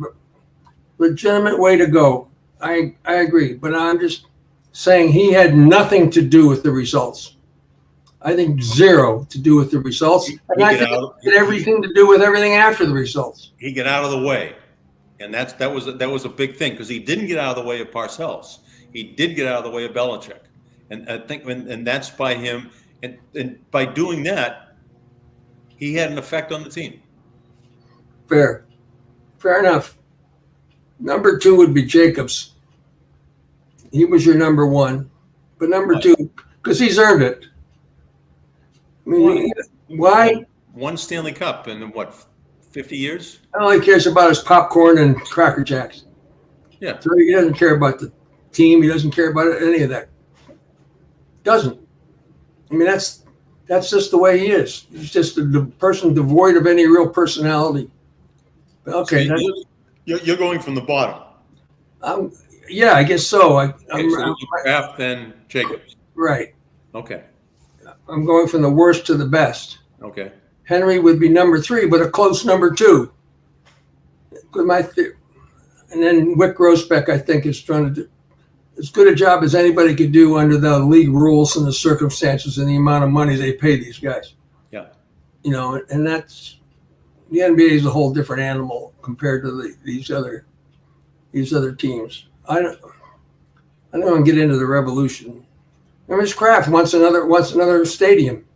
Speaker 2: legitimate way to go. I agree, but I'm just saying he had nothing to do with the results. I think 0 to do with the results, and I think it had everything to do with everything after the results.
Speaker 1: He got out of the way, and that was a big thing because he didn't get out of the way of Parcells. He did get out of the way of Belichick, and I think and that's by him, and by doing that, he had an effect on the team.
Speaker 2: Fair enough. Number 2 would be Jacobs. He was your number 1, but number 2, because he's earned it. I mean, why?
Speaker 1: 1 Stanley Cup in what, 50 years?
Speaker 2: All he cares about is popcorn and Cracker Jacks.
Speaker 1: Yeah.
Speaker 2: So he doesn't care about the team. He doesn't care about any of that. Doesn't. I mean, that's just the way he is. He's just a person devoid of any real personality. Okay.
Speaker 1: So you're going from the bottom.
Speaker 2: Yeah, I guess so.
Speaker 1: So Kraft, then Jacobs.
Speaker 2: Right.
Speaker 1: Okay.
Speaker 2: I'm going from the worst to the best.
Speaker 1: Okay.
Speaker 2: Henry would be number 3, but a close number 2. And then Wick Grossbeck, I think, is trying to do as good a job as anybody could do under the league rules and the circumstances and the amount of money they pay these guys.
Speaker 1: Yeah.
Speaker 2: And that's the NBA is a whole different animal compared to these other teams. I don't want to get into the revolution. I mean, Kraft wants another stadium.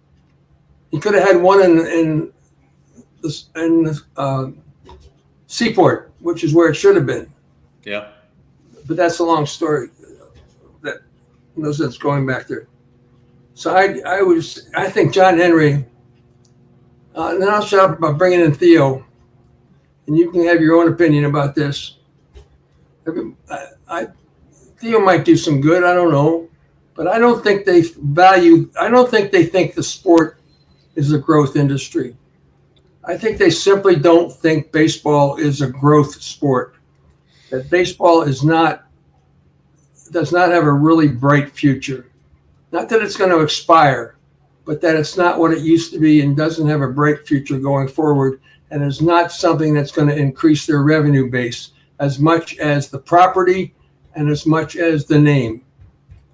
Speaker 2: He could have had one in Seaport, which is where it should have been.
Speaker 1: Yeah.
Speaker 2: But that's a long story. That no sense going back there. So I think John Henry. And then I'll shut up about bringing in Theo, and you can have your own opinion about this. Theo might do some good. I don't know, but I don't think they value. I don't think they think the sport is a growth industry. I think they simply don't think baseball is a growth sport. That baseball does not have a really bright future. Not that it's going to expire, but that it's not what it used to be and doesn't have a bright future going forward, and is not something that's going to increase their revenue base as much as the property and as much as the name.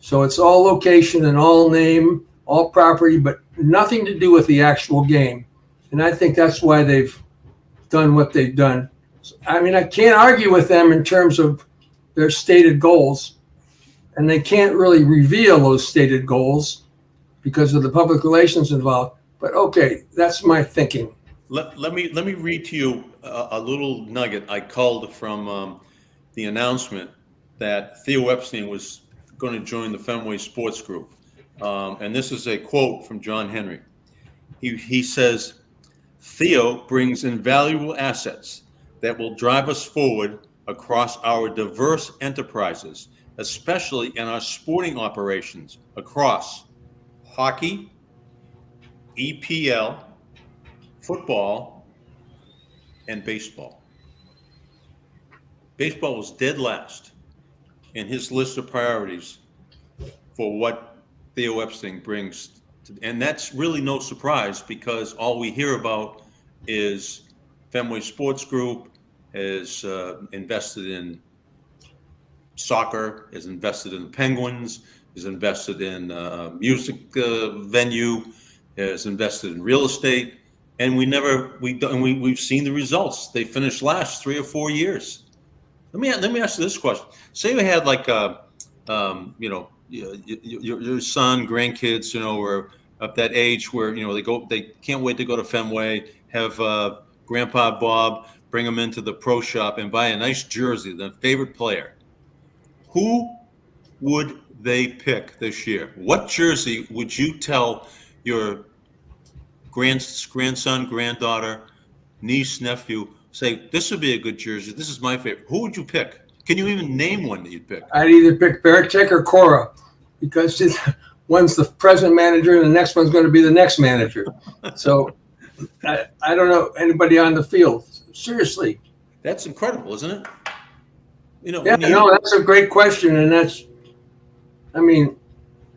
Speaker 2: So it's all location and all name, all property, but nothing to do with the actual game. And I think that's why they've done what they've done. I mean, I can't argue with them in terms of their stated goals, and they can't really reveal those stated goals because of the public relations involved. But okay, that's my thinking.
Speaker 1: Let me read to you a little nugget I culled from the announcement that Theo Epstein was going to join the Fenway Sports Group. And this is a quote from John Henry. He says, "Theo brings invaluable assets that will drive us forward across our diverse enterprises, especially in our sporting operations across hockey, EPL, football, and baseball." Baseball was dead last in his list of priorities for what Theo Epstein brings. And that's really no surprise, because all we hear about is Fenway Sports Group is invested in soccer, is invested in the Penguins, is invested in music venue, is invested in real estate, and we've seen the results. They finished last 3 or 4 years. Let me ask you this question: say we had like your son, grandkids, are of that age where they can't wait to go to Fenway, have Grandpa Bob bring them into the pro shop and buy a nice jersey, their favorite player. Who would they pick this year? What jersey would you tell your grandson, granddaughter, niece, nephew, say, this would be a good jersey, this is my favorite? Who would you pick? Can you even name one that you'd pick?
Speaker 2: I'd either pick Baritek or Cora, because one's the present manager and the next one's going to be the next manager. So I don't know anybody on the field. Seriously.
Speaker 1: That's incredible, isn't it?
Speaker 2: That's a great question.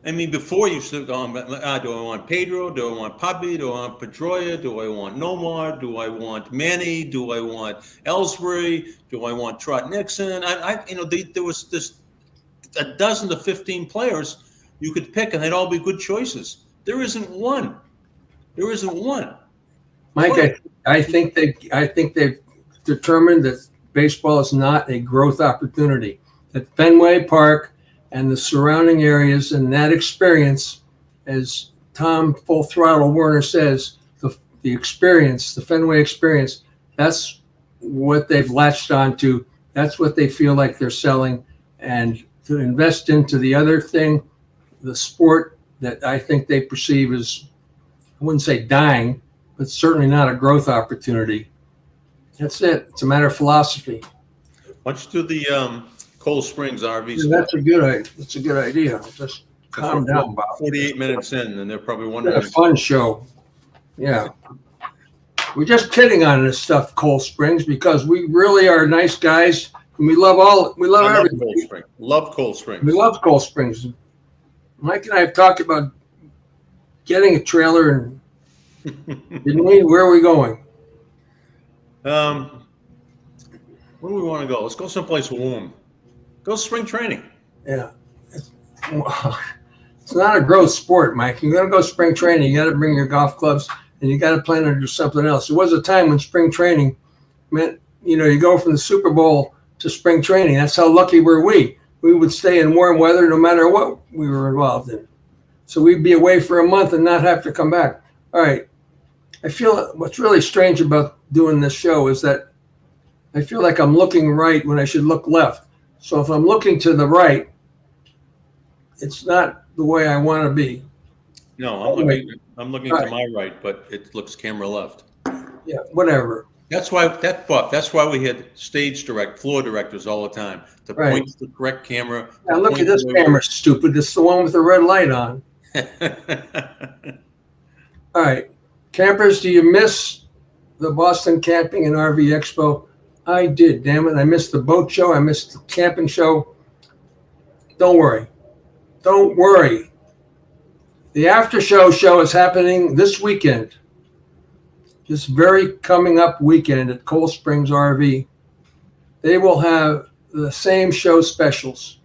Speaker 2: And
Speaker 1: before you said, do I want Pedro? Do I want Pabi? Do I want Pedroia? Do I want Nomar? Do I want Manny? Do I want Ellsbury? Do I want Trot Nixon? There was this a dozen to 15 players you could pick, and they'd all be good choices. There isn't one.
Speaker 2: Mike, I think they've determined that baseball is not a growth opportunity. That Fenway Park and the surrounding areas and that experience, as Tom Full Throttle Werner says, the experience, the Fenway experience, that's what they've latched onto. That's what they feel like they're selling. And to invest into the other thing, the sport that I think they perceive as, I wouldn't say dying, but certainly not a growth opportunity. That's it. It's a matter of philosophy.
Speaker 1: Why don't you do the Cold Springs RV?
Speaker 2: Yeah, that's a good idea. Just calm down, Bob.
Speaker 1: 48 minutes in, and they're probably
Speaker 2: It's
Speaker 1: wondering.
Speaker 2: a fun show. Yeah. We're just kidding on this stuff, Cold Springs, because we really are nice guys, and we love everything.
Speaker 1: Love Cold Springs.
Speaker 2: We love Cold Springs. Mike and I have talked about getting a trailer, and didn't we? Where are we going?
Speaker 1: Where do we want to go? Let's go someplace warm. Go spring training.
Speaker 2: Yeah. It's not a growth sport, Mike. You're going to go spring training. You got to bring your golf clubs, and you got to plan to do something else. There was a time when spring training meant, you go from the Super Bowl to spring training. That's how lucky were we. We would stay in warm weather no matter what we were involved in. So we'd be away for a month and not have to come back. All right. I feel what's really strange about doing this show is that I feel like I'm looking right when I should look left. So if I'm looking to the right, it's not the way I want to be.
Speaker 1: No,
Speaker 2: Anyway,
Speaker 1: I'm looking
Speaker 2: all
Speaker 1: to
Speaker 2: right,
Speaker 1: my right, but it looks camera left.
Speaker 2: yeah, whatever.
Speaker 1: That's why we had floor directors all the time to
Speaker 2: Right.
Speaker 1: point to the correct camera, to
Speaker 2: Now look at
Speaker 1: point
Speaker 2: this
Speaker 1: to
Speaker 2: camera, stupid. It's the one with the red light on.
Speaker 1: where.
Speaker 2: All right. Campers, do you miss the Boston Camping and RV Expo? I did, damn it. I missed the boat show. I missed the camping show. Don't worry. Don't worry. The after show is happening this weekend. This very coming up weekend at Cold Springs RV. They will have the same show specials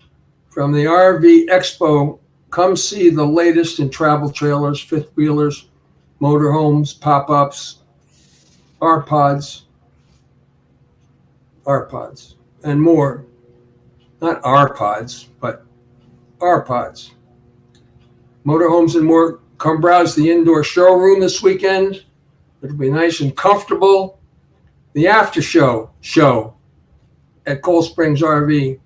Speaker 2: from the RV Expo. Come see the latest in travel trailers, fifth wheelers, motorhomes, pop-ups, R-Pods, and more. Not R-Pods, but R-Pods. Motorhomes and more. Come browse the indoor showroom this weekend. It'll be nice and comfortable. The after show at Cold Springs RV.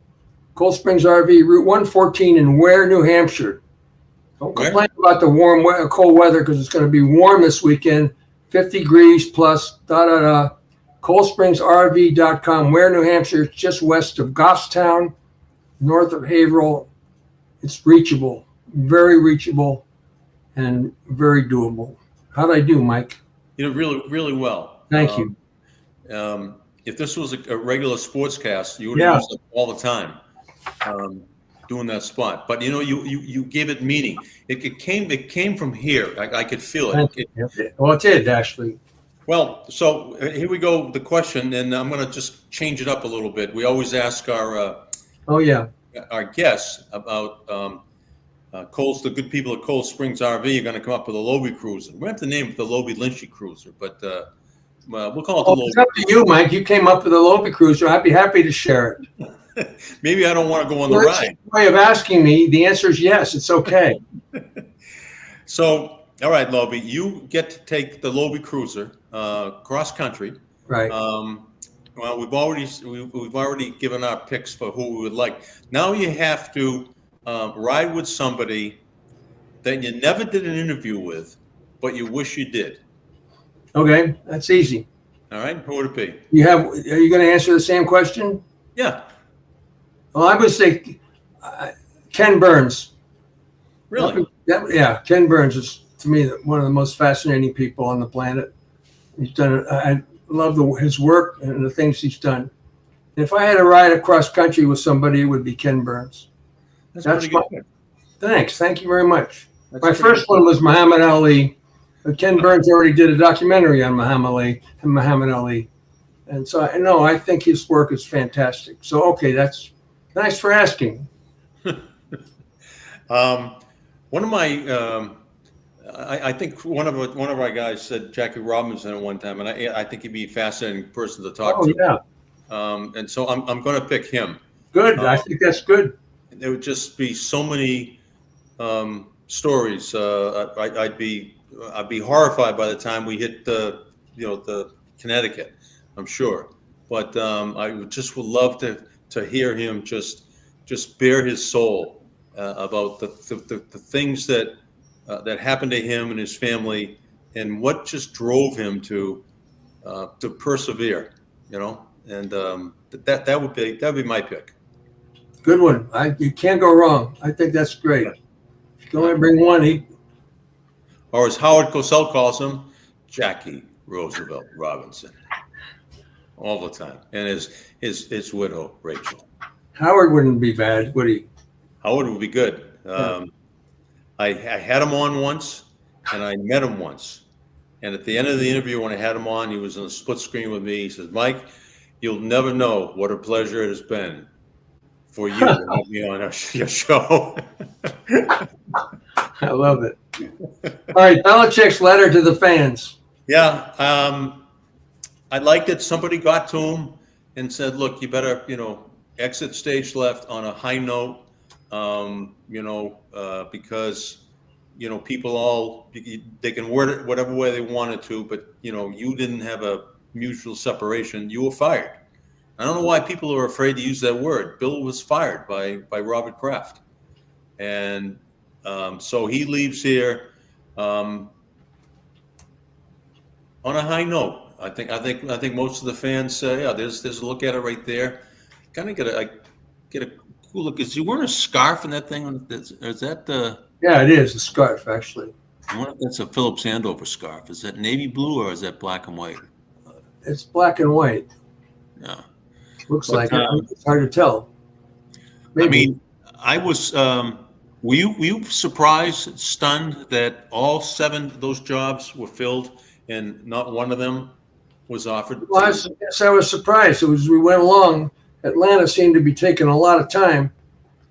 Speaker 2: Cold Springs RV, Route 114 in Ware, New Hampshire. Don't complain about the cold weather because it's going to be warm this weekend, 50 degrees plus, ColdSpringsRV.com, Ware, New Hampshire. It's just west of Goffstown, north of Haverhill. It's reachable, very reachable, and very doable. How'd I do, Mike?
Speaker 1: You know, really, really well.
Speaker 2: Thank you.
Speaker 1: If this was a regular sportscast, you would have used it all the time, doing that spot. But you know, you gave it meaning. It came from here. I could feel it.
Speaker 2: Well, it did actually.
Speaker 1: Well, so here we go. The question, and I'm going to just change it up a little bit. We always ask our guests about the good people at Cold Springs RV are going to come up with a Lobie Cruiser. We have to name it the Lobie Lynchy Cruiser, but we'll call it the Lobie.
Speaker 2: It's up to you, Mike. You came up with a Lobie Cruiser. I'd be happy to share it.
Speaker 1: Maybe I don't want to go on the ride.
Speaker 2: Way of asking me, the answer is yes. It's okay.
Speaker 1: So, all right, Lobie, you get to take the Lobie Cruiser cross country.
Speaker 2: Right.
Speaker 1: Well, we've already given our picks for who we would like. Now you have to ride with somebody that you never did an interview with, but you wish you did.
Speaker 2: Okay, that's easy.
Speaker 1: All right, who would it be?
Speaker 2: Are you going to answer the same question?
Speaker 1: Yeah.
Speaker 2: Well, I would say Ken Burns.
Speaker 1: Really?
Speaker 2: Yeah, Ken Burns is, to me, one of the most fascinating people on the planet. He's done. I love his work and the things he's done. If I had to ride across country with somebody, it would be Ken Burns.
Speaker 1: That's pretty good.
Speaker 2: Thanks. Thank you very much. My
Speaker 1: That's
Speaker 2: first one was Muhammad Ali, but Ken Burns already did a documentary on Muhammad Ali. And so I think his work is fantastic. So, okay, that's nice for asking.
Speaker 1: One of my, I think one of our guys said Jackie Robinson at one time, and I think he'd be a fascinating person to talk to.
Speaker 2: Yeah.
Speaker 1: And so I'm going to pick him.
Speaker 2: Good. I think that's good.
Speaker 1: There would just be so many stories. I'd be horrified by the time we hit the Connecticut, I'm sure. But I would love to hear him just bare his soul about the things that happened to him and his family, and what just drove him to persevere. And that would be my pick.
Speaker 2: Good one. You can't go wrong. I think that's great. You can only bring one.
Speaker 1: Or as Howard Cosell calls him, Jackie Roosevelt Robinson, all the time, and his widow Rachel.
Speaker 2: Howard wouldn't be bad, would he?
Speaker 1: Howard would be good. I had him on once, and I met him once. And at the end of the interview, when I had him on, he was on a split screen with me. He says, "Mike, you'll never know what a pleasure it has been for you to have me on your show."
Speaker 2: I love it. All right, Belichick's letter to the fans.
Speaker 1: Yeah, I liked it. Somebody got to him and said, "Look, you better, exit stage left on a high note, because, people they can word it whatever way they wanted to, but, you didn't have a mutual separation. You were fired." I don't know why people are afraid to use that word. Bill was fired by Robert Kraft, and so he leaves here on a high note. I think most of the fans say, yeah, there's a look at it right there. Kind of get a cool look. Is he wearing a scarf in that thing? Is that
Speaker 2: Yeah, it is a scarf actually.
Speaker 1: I wonder if that's a Phillips Andover scarf. Is that navy blue or is that black and white?
Speaker 2: It's black and white.
Speaker 1: Yeah.
Speaker 2: Looks
Speaker 1: But,
Speaker 2: like it. It's hard to tell. Maybe.
Speaker 1: I mean, I was. Were you surprised, stunned that all 7 of those jobs were filled and not one of them was offered?
Speaker 2: Well, yes, I was surprised. As we went along, Atlanta seemed to be taking a lot of time,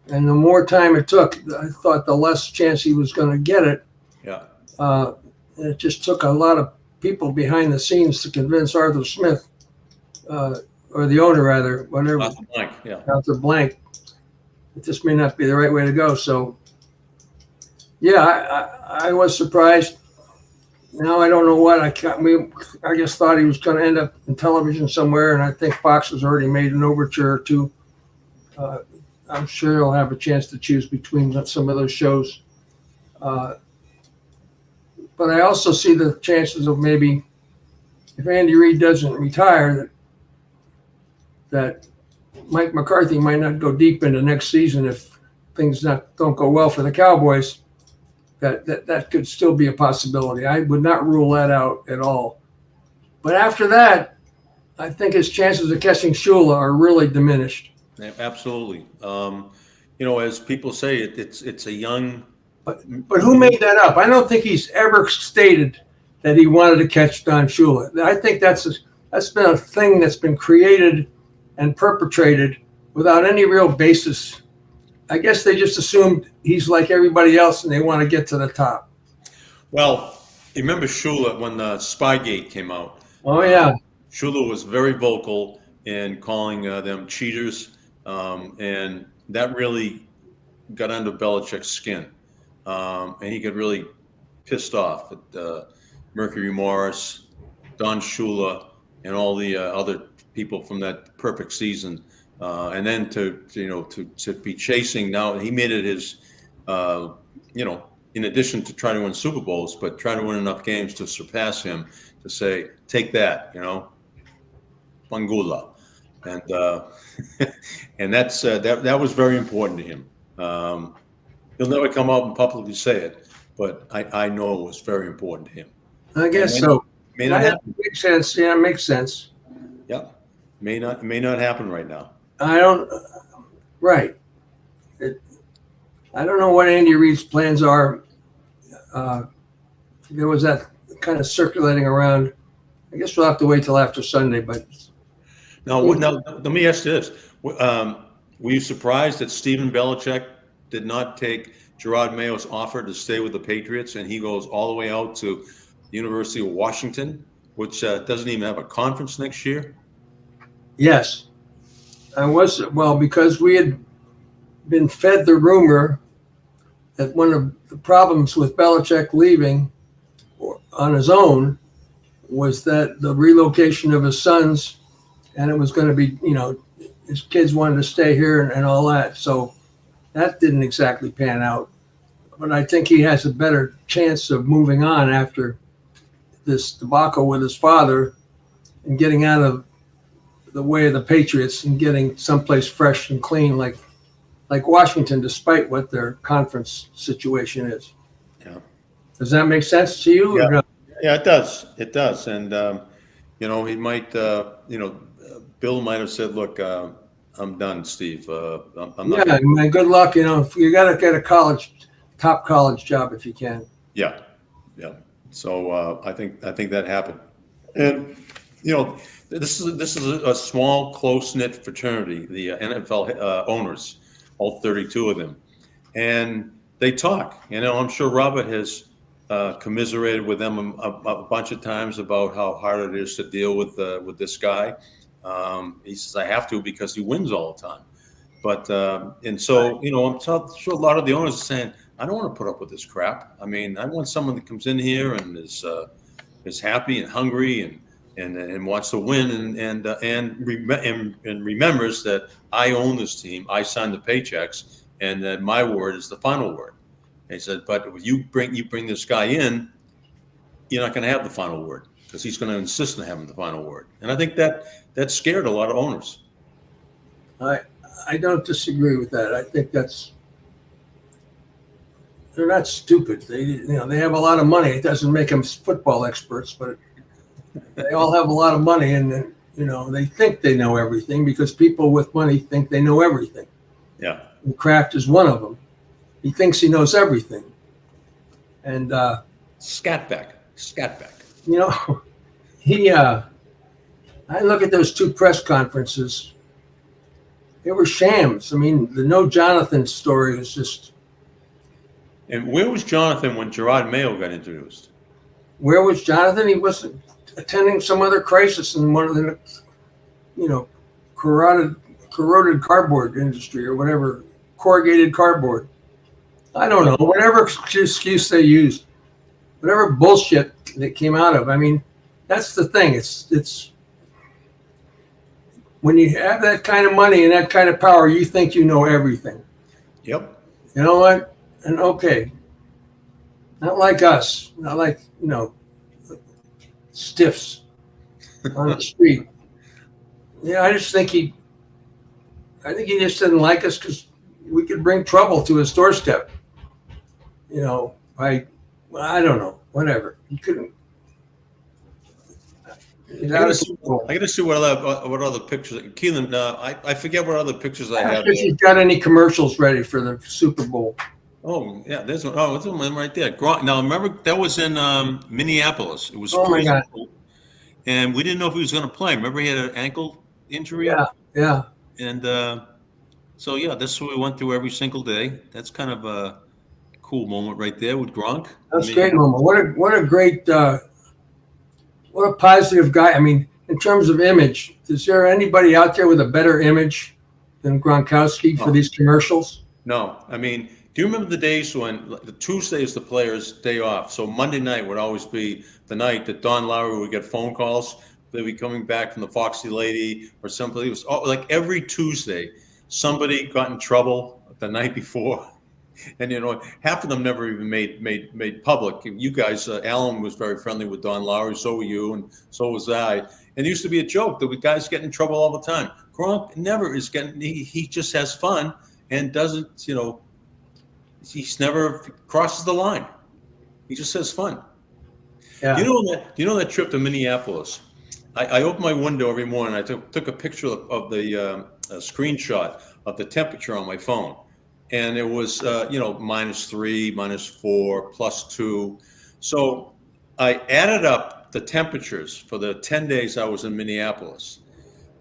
Speaker 2: and the more time it took, I thought the less chance he was going to get it.
Speaker 1: Yeah.
Speaker 2: It just took a lot of people behind the scenes to convince Arthur Smith, or the owner rather, whatever,
Speaker 1: Arthur Blank. Yeah.
Speaker 2: Arthur Blank. This may not be the right way to go. So, yeah, I was surprised. Now I don't know what I just thought he was going to end up in television somewhere, and I think Fox has already made an overture or two. I'm sure he'll have a chance to choose between some of those shows. But I also see the chances of maybe if Andy Reid doesn't retire, that Mike McCarthy might not go deep into next season if things don't go well for the Cowboys. That could still be a possibility. I would not rule that out at all. But after that, I think his chances of catching Shula are really diminished.
Speaker 1: Yeah, absolutely. As people say, it's a young.
Speaker 2: But who made that up? I don't think he's ever stated that he wanted to catch Don Shula. I think that's been a thing that's been created and perpetrated without any real basis. I guess they just assumed he's like everybody else and they want to get to the top.
Speaker 1: Well, you remember Shula when the Spygate came out?
Speaker 2: Oh, yeah.
Speaker 1: Shula was very vocal in calling them cheaters, and that really got under Belichick's skin. And he got really pissed off at Mercury Morris, Don Shula, and all the other people from that perfect season. And then to be chasing now, he made it his, in addition to trying to win Super Bowls, but trying to win enough games to surpass him, to say, take that, Pangula. And and that was very important to him. He'll never come out and publicly say it, but I know it was very important to him.
Speaker 2: I guess so.
Speaker 1: May not happen.
Speaker 2: Makes sense. Yeah, it makes sense.
Speaker 1: Yeah, may not happen right now.
Speaker 2: Right. I don't know what Andy Reid's plans are. There was that kind of circulating around. I guess we'll have to wait till after Sunday. But
Speaker 1: now let me ask you this: were you surprised that Stephen Belichick did not take Gerard Mayo's offer to stay with the Patriots, and he goes all the way out to the University of Washington, which doesn't even have a conference next year?
Speaker 2: Yes. Because we had been fed the rumor that one of the problems with Belichick leaving on his own was that the relocation of his sons, and it was going to be, his kids wanted to stay here and all that. So that didn't exactly pan out. But I think he has a better chance of moving on after this debacle with his father and getting out of the way of the Patriots and getting someplace fresh and clean like Washington, despite what their conference situation is.
Speaker 1: Yeah.
Speaker 2: Does that make sense to you?
Speaker 1: Yeah,
Speaker 2: or no?
Speaker 1: Yeah, it does. It does. And, he might, Bill might have said, look, I'm done, Steve. I'm not.
Speaker 2: Yeah, man, good luck. If you got to get a top college job if you can.
Speaker 1: Yeah. Yeah. So I think that happened. And, this is a small, close-knit fraternity, the NFL owners, all 32 of them. And they talk. I'm sure Robert has commiserated with them a bunch of times about how hard it is to deal with this guy. He says, I have to because he wins all the time. But, and so, I'm sure a lot of the owners are saying, I don't want to put up with this crap. I mean, I want someone that comes in here and is happy and hungry and wants to win and remembers that I own this team, I sign the paychecks, and that my word is the final word. And he said, but if you bring this guy in, you're not going to have the final word because he's going to insist on having the final word. And I think that scared a lot of owners.
Speaker 2: I don't disagree with that. I think they're not stupid. They have a lot of money. It doesn't make them football experts, but they all have a lot of money, and they think they know everything because people with money think they know everything.
Speaker 1: Yeah.
Speaker 2: And Kraft is one of them. He thinks he knows everything. And
Speaker 1: Scatback.
Speaker 2: I look at those two press conferences. They were shams. I mean, the No Jonathan story is just.
Speaker 1: And where was Jonathan when Gerard Mayo got introduced?
Speaker 2: Where was Jonathan? He was attending some other crisis in one of the, corroded cardboard industry or whatever, corrugated cardboard. I don't know. Whatever excuse they used, whatever bullshit that came out of. I mean, that's the thing. It's when you have that kind of money and that kind of power, you think you know everything.
Speaker 1: Yep.
Speaker 2: You know what? And okay, not like us, not like stiffs on the street. Yeah, I think he just didn't like us because we could bring trouble to his doorstep. I don't know, whatever. He couldn't.
Speaker 1: I got to see what other pictures. Keelan, I forget what other pictures I have.
Speaker 2: If you've got any commercials ready for the Super Bowl.
Speaker 1: Oh yeah, there's one. Oh, there's one right there. Now remember that was in Minneapolis. It was.
Speaker 2: Oh my God.
Speaker 1: And we didn't know if he was going to play. Remember he had an ankle injury.
Speaker 2: Yeah.
Speaker 1: And so this is what we went through every single day. That's kind of a cool moment right there with Gronk.
Speaker 2: That's a great moment. What a great, what a positive guy. I mean, in terms of image, is there anybody out there with a better image than Gronkowski for these commercials?
Speaker 1: No. I mean, do you remember the days when the Tuesday is the players' day off? So Monday night would always be the night that Don Lowry would get phone calls. They'd be coming back from the Foxy Lady or somebody. It was like every Tuesday, somebody got in trouble the night before. And, half of them never even made public. You guys, Alan was very friendly with Don Lowry. So were you, and so was I. And it used to be a joke that we guys get in trouble all the time. Gronk never is getting. He just has fun and doesn't. He's never crosses the line. He just has fun.
Speaker 2: Yeah.
Speaker 1: You know that trip to Minneapolis. I opened my window every morning. I took a picture of the a screenshot of the temperature on my phone. And it was, -3, -4, +2. So I added up the temperatures for the 10 days I was in Minneapolis.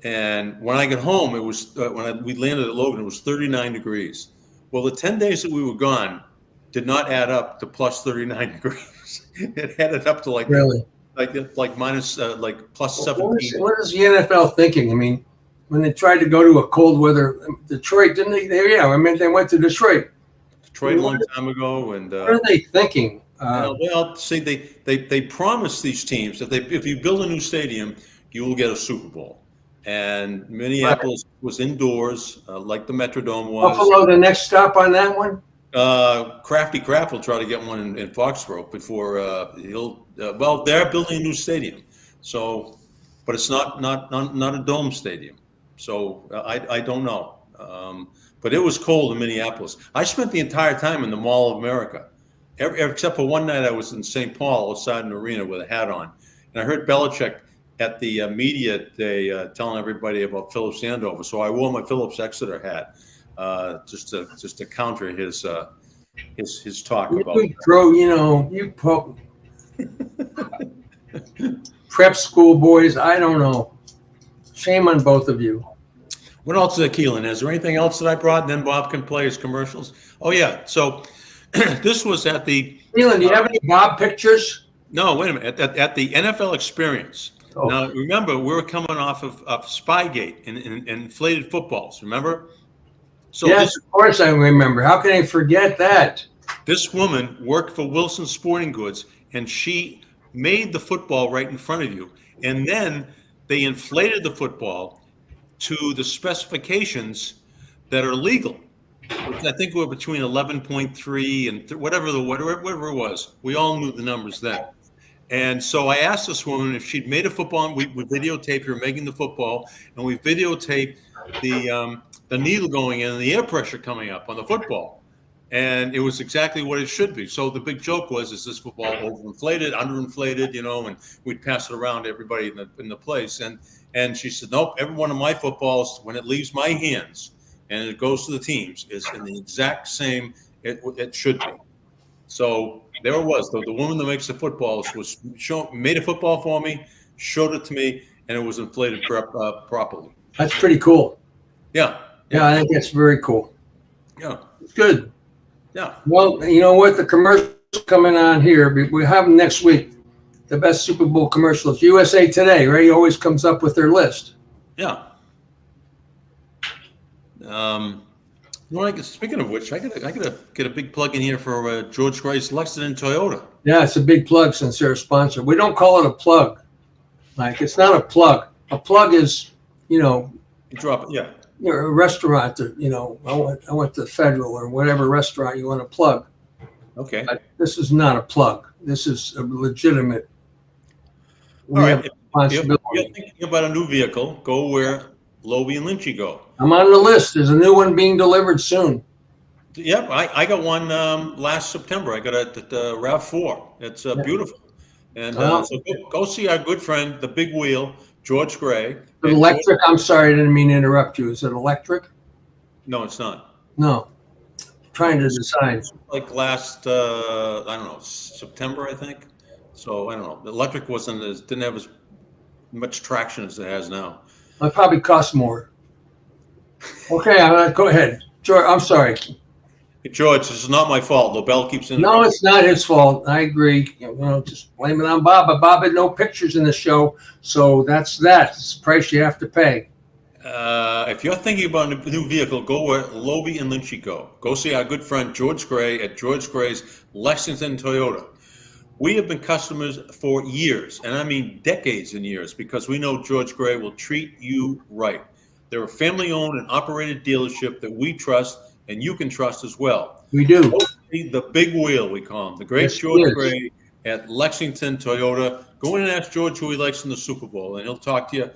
Speaker 1: And when I got home, it was, we landed at Logan, it was 39 degrees. Well, the 10 days that we were gone did not add up to +39 degrees. It added up to
Speaker 2: really
Speaker 1: minus, +17.
Speaker 2: What is the NFL thinking? I mean, when they tried to go to a cold weather, Detroit, didn't they? They went to Detroit.
Speaker 1: Detroit a long time ago, and
Speaker 2: what are they thinking?
Speaker 1: See, they promised these teams that if you build a new stadium, you will get a Super Bowl. And Minneapolis was indoors, like the Metrodome was.
Speaker 2: Buffalo, the next stop on that one.
Speaker 1: Crafty Kraft will try to get one in Foxborough before they're building a new stadium, so, but it's not a dome stadium. So I don't know. But it was cold in Minneapolis. I spent the entire time in the Mall of America, except for one night I was in St. Paul outside an arena with a hat on. And I heard Belichick at the media day telling everybody about Phillips Andover. So I wore my Phillips Exeter hat just to counter his talk about
Speaker 2: prep school boys. I don't know. Shame on both of you.
Speaker 1: What else is Keelan? Is there anything else that I brought? And then Bob can play his commercials. Oh yeah. So this was at the.
Speaker 2: Keelan, do you have any Bob pictures?
Speaker 1: No, wait a minute. At the NFL Experience. Oh. Now remember, we were coming off of Spygate and inflated footballs. Remember? So
Speaker 2: yes, of course I remember. How can I forget that?
Speaker 1: This woman worked for Wilson Sporting Goods, and she made the football right in front of you. And then they inflated the football to the specifications that are legal, which I think were between 11.3 and whatever it was. We all knew the numbers then. And so I asked this woman if she'd made a football. We videotaped her making the football, and we videotaped the needle going in and the air pressure coming up on the football. And it was exactly what it should be. So the big joke was, is this football overinflated, underinflated, and we'd pass it around to everybody in the place. And she said, nope, every one of my footballs, when it leaves my hands and it goes to the teams, is in the exact same it should be. So there it was. The woman that makes the footballs made a football for me, showed it to me, and it was inflated properly.
Speaker 2: That's pretty cool.
Speaker 1: Yeah.
Speaker 2: Yeah, I think that's very cool.
Speaker 1: Yeah.
Speaker 2: It's good.
Speaker 1: Yeah.
Speaker 2: Well, you know what? The commercials coming on here, we have them next week. The best Super Bowl commercials. USA Today, right? He always comes up with their list.
Speaker 1: Yeah. Speaking of which, I gotta get a big plug in here for George Gray's Lexington Toyota.
Speaker 2: Yeah, it's a big plug since they're a sponsor. We don't call it a plug, Mike. It's not a plug. A plug is,
Speaker 1: You drop it, yeah.
Speaker 2: A restaurant that, I went to Federal or whatever restaurant you want to plug.
Speaker 1: Okay.
Speaker 2: But this is not a plug. This is a legitimate.
Speaker 1: All right. If you're thinking about a new vehicle, go where Lobel and Lynch go.
Speaker 2: I'm on the list. There's a new one being delivered soon.
Speaker 1: Yep, I got one last September. I got it at the RAV4. It's beautiful. And so go see our good friend, the big wheel, George Gray.
Speaker 2: Electric? I'm sorry, I didn't mean to interrupt you. Is it electric?
Speaker 1: No, it's not.
Speaker 2: No. Trying to decide.
Speaker 1: Like last, I don't know, September, I think. So I don't know. The electric didn't have as much traction as it has now.
Speaker 2: It probably costs more. Okay, go ahead. George, I'm sorry.
Speaker 1: Hey, George, this is not my fault. Lobel keeps in.
Speaker 2: No, it's not his fault. I agree. Just blame it on Bob. But Bob had no pictures in the show, so that's that. It's the price you have to pay.
Speaker 1: If you're thinking about a new vehicle, go where Lobel and Lynch go. Go see our good friend George Gray at George Gray's Lexington Toyota. We have been customers for years, and I mean decades and years, because we know George Gray will treat you right. They're a family-owned and operated dealership that we trust, and you can trust as well.
Speaker 2: We do.
Speaker 1: The big wheel, we call him, the great George Gray at Lexington Toyota. Go in and ask George who he likes in the Super Bowl, and he'll talk to you.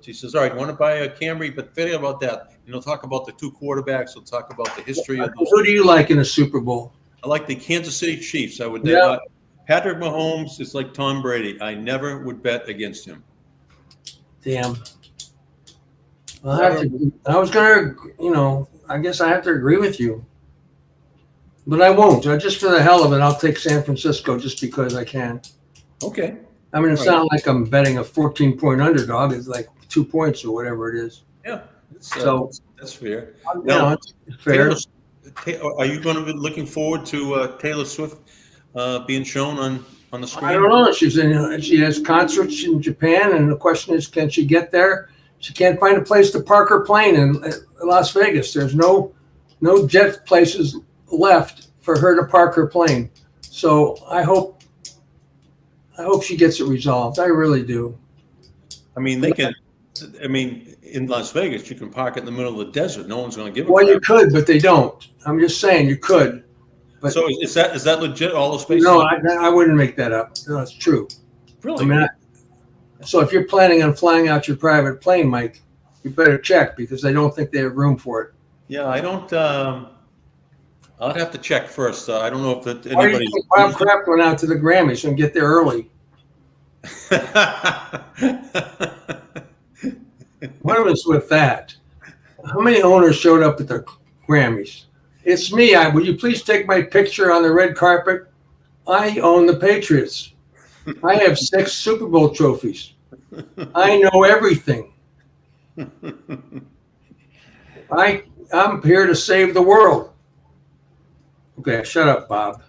Speaker 1: He says, all right, you want to buy a Camry, but forget about that. And he'll talk about the two quarterbacks. He'll talk about the history of those.
Speaker 2: Who do you like in a Super Bowl?
Speaker 1: I like the Kansas City Chiefs.
Speaker 2: Yeah.
Speaker 1: Patrick Mahomes is like Tom Brady. I never would bet against him.
Speaker 2: Damn. I was going to, I guess I have to agree with you. But I won't. Just for the hell of it, I'll take San Francisco just because I can.
Speaker 1: Okay.
Speaker 2: I mean, it's not like I'm betting a 14-point underdog. It's like 2 points or whatever it is.
Speaker 1: Yeah. That's fair.
Speaker 2: Now, it's fair.
Speaker 1: Are you going to be looking forward to Taylor Swift being shown on the screen?
Speaker 2: I don't know. She has concerts in Japan, and the question is, can she get there? She can't find a place to park her plane in Las Vegas. There's no jet places left for her to park her plane. So I hope she gets it resolved. I really do.
Speaker 1: I mean, in Las Vegas, you can park in the middle of the desert. No one's going to give a
Speaker 2: Well,
Speaker 1: crap.
Speaker 2: you could, but they don't. I'm just saying you could. But
Speaker 1: So is that legit? All the spaces?
Speaker 2: no, I wouldn't make that up. No, it's true.
Speaker 1: Really?
Speaker 2: I mean, so if you're planning on flying out your private plane, Mike, you better check because they don't think they have room for it.
Speaker 1: Yeah, I don't. I'd have to check first. I don't know if
Speaker 2: Why do you
Speaker 1: anybody.
Speaker 2: think Bob Kraft went out to the Grammys and get there early? What was with that? How many owners showed up at the Grammys? It's me. Would you please take my picture on the red carpet? I own the Patriots. I have 6 Super Bowl trophies. I know everything. I'm here to save the world. Okay, shut up, Bob.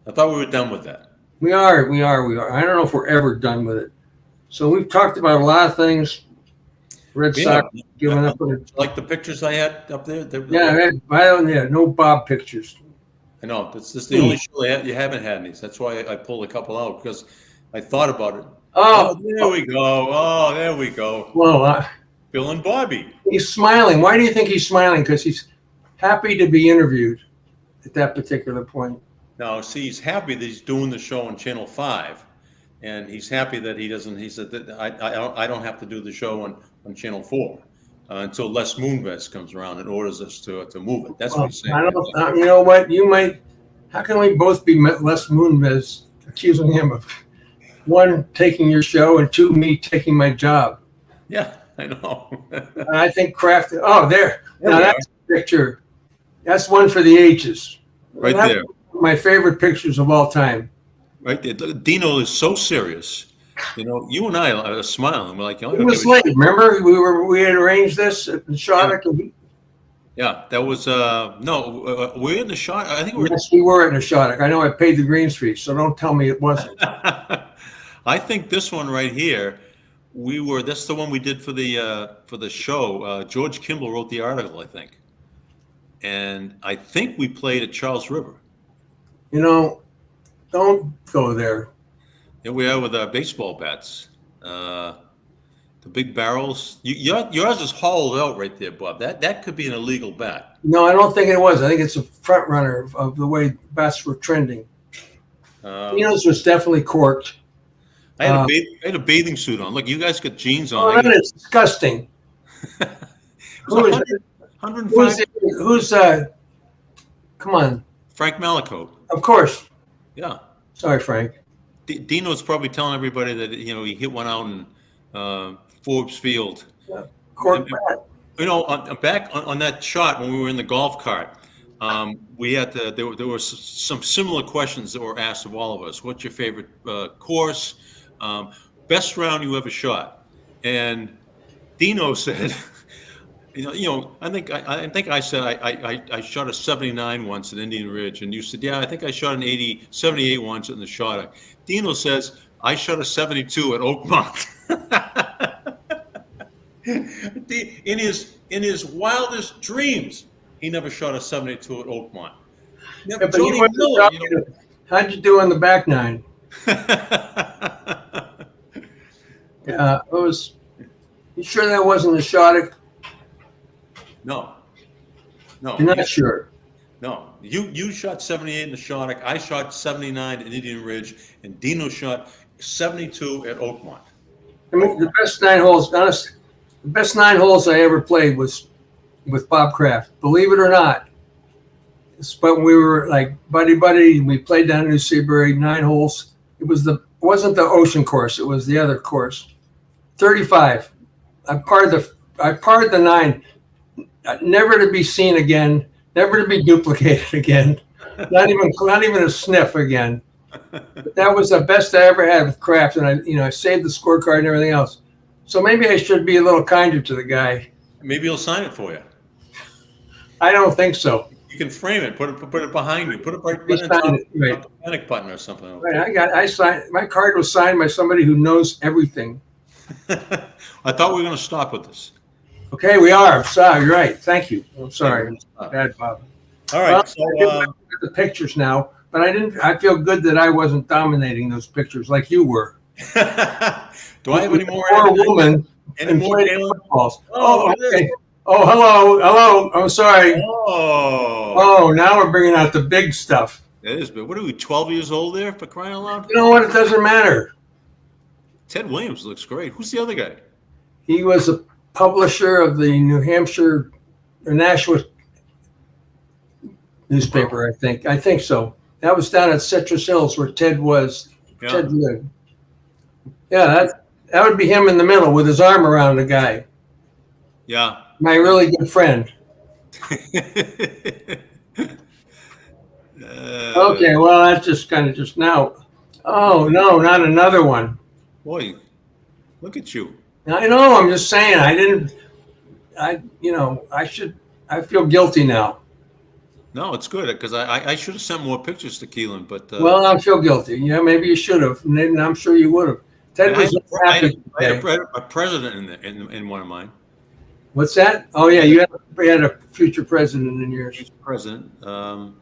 Speaker 1: I thought we were done with that.
Speaker 2: We are. I don't know if we're ever done with it. So we've talked about a lot of things. Red Sox giving up on it.
Speaker 1: Like the pictures I had up there.
Speaker 2: No Bob pictures.
Speaker 1: I know. This is the only show you haven't had any. That's why I pulled a couple out, because I thought about it. Oh,
Speaker 2: Oh,
Speaker 1: there we go. Oh, there we go.
Speaker 2: well,
Speaker 1: Bill and Bobby.
Speaker 2: he's smiling. Why do you think he's smiling? Because he's happy to be interviewed at that particular point.
Speaker 1: Now, see, he's happy that he's doing the show on Channel 5, and he's happy that he doesn't. He said that I don't have to do the show on Channel 4 until Les Moonves comes around and orders us to move it. That's
Speaker 2: Well,
Speaker 1: what he's saying.
Speaker 2: I don't. You know what? You might. How can we both be Les Moonves accusing him of one taking your show and two me taking my job?
Speaker 1: Yeah, I know.
Speaker 2: I think Kraft. Oh, there. Now
Speaker 1: we
Speaker 2: that's a picture. That's one for the ages.
Speaker 1: Right
Speaker 2: That's
Speaker 1: there.
Speaker 2: my favorite pictures of all time.
Speaker 1: Right there. Dino is so serious. You know, you and I are smiling. We're like,
Speaker 2: He was late. Remember, we had arranged this at the Shattuck.
Speaker 1: Yeah, that was no. We're in the shot. I think we're.
Speaker 2: Yes, we were at the Shattuck. I know I paid the greens fee, so don't tell me it wasn't.
Speaker 1: I think this one right here, we were. That's the one we did for the show. George Kimball wrote the article, I think, and I think we played at Charles River.
Speaker 2: You know, don't go there.
Speaker 1: Here we are with our baseball bats, the big barrels. Yours is hollowed out right there, Bob. That could be an illegal bat.
Speaker 2: No, I don't think it was. I think it's a front runner of the way bats were trending. Dino's was definitely corked.
Speaker 1: I had a bathing suit on. Look, you guys got jeans on.
Speaker 2: Oh, that is disgusting. Who is it?
Speaker 1: 105.
Speaker 2: Who's come on.
Speaker 1: Frank Malicote.
Speaker 2: Of course.
Speaker 1: Yeah.
Speaker 2: Sorry, Frank.
Speaker 1: Dino's probably telling everybody that he hit one out in Forbes Field.
Speaker 2: Yeah. Cork bat.
Speaker 1: You know, back on that shot when we were in the golf cart, we had there were some similar questions that were asked of all of us. What's your favorite course? Best round you ever shot? And Dino said, I think I said I shot a 79 once at Indian Ridge, and you said, yeah, I think I shot an 78 once in the Shattuck. Dino says I shot a 72 at Oakmont. In his wildest dreams, he never shot a 72 at Oakmont.
Speaker 2: Yeah, but how'd you do on the back nine? It was. You sure that wasn't a Shattuck?
Speaker 1: No.
Speaker 2: You're not sure.
Speaker 1: No. You shot 78 in the Shattuck. I shot 79 at Indian Ridge, and Dino shot 72 at Oakmont.
Speaker 2: I mean, the best 9 holes. Honest, the best 9 holes I ever played was with Bob Kraft. Believe it or not. But we were like buddy. We played down in New Seabury, 9 holes. It wasn't the Ocean course. It was the other course. 35. I parred the 9, never to be seen again, never to be duplicated again, not even a sniff again. But that was the best I ever had with Kraft, and I saved the scorecard and everything else. So maybe I should be a little kinder to the guy.
Speaker 1: Maybe he'll sign it for you.
Speaker 2: I don't think so.
Speaker 1: You can frame it, put it behind you, put it right
Speaker 2: He
Speaker 1: in top
Speaker 2: signed it, right.
Speaker 1: of the panic button or something.
Speaker 2: Right, I signed. My card was signed by somebody who knows everything.
Speaker 1: I thought we were going to stop with this.
Speaker 2: Okay, we are. I'm sorry. You're right. Thank you. I'm sorry. Bad, Bob.
Speaker 1: All right.
Speaker 2: Well,
Speaker 1: So,
Speaker 2: I get back to the pictures now, but I feel good that I wasn't dominating those pictures like you were.
Speaker 1: do I have any more?
Speaker 2: Poor woman
Speaker 1: Any more?
Speaker 2: inflating footballs.
Speaker 1: Oh,
Speaker 2: okay. Oh, hello. I'm sorry.
Speaker 1: Oh.
Speaker 2: Oh, now we're bringing out the big stuff.
Speaker 1: It is, but what are we, 12 years old there, for crying out loud?
Speaker 2: You know what? It doesn't matter.
Speaker 1: Ted Williams looks great. Who's the other guy?
Speaker 2: He was a publisher of the New Hampshire Nashua newspaper, I think. I think so. That was down at Citrus Hills where Ted was.
Speaker 1: Yeah.
Speaker 2: Ted lived. Yeah, that would be him in the middle with his arm around the guy.
Speaker 1: Yeah.
Speaker 2: My really good friend. Okay, well, that's just kind of just now. Oh, no, not another one.
Speaker 1: Boy, look at you.
Speaker 2: I know, I'm just saying, I feel guilty now.
Speaker 1: No, it's good because I should have sent more pictures to Keelan, but
Speaker 2: Well, I feel guilty. Yeah, maybe you should have, and I'm sure you would have. Ted was happy.
Speaker 1: I had a president in one of mine.
Speaker 2: What's that? Oh yeah, you had a future president in yours.
Speaker 1: President, but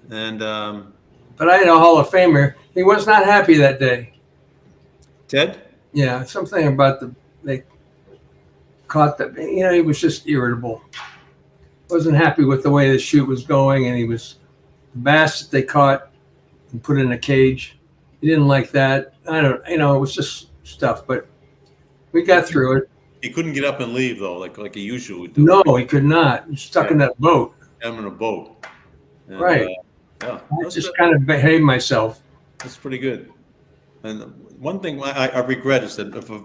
Speaker 2: But I had a Hall of Famer. He was not happy that day.
Speaker 1: Ted?
Speaker 2: Yeah, something about they caught the. He was just irritable. Wasn't happy with the way the shoot was going, and he was the bass that they caught and put in a cage. He didn't like that. I don't. It was just stuff, but we got through it.
Speaker 1: He couldn't get up and leave though, like he usually would do.
Speaker 2: No, he could not. He was stuck in that boat.
Speaker 1: I'm in a boat. And,
Speaker 2: Right.
Speaker 1: Yeah.
Speaker 2: I just kind of behaved myself.
Speaker 1: That's pretty good. And one thing I regret is that for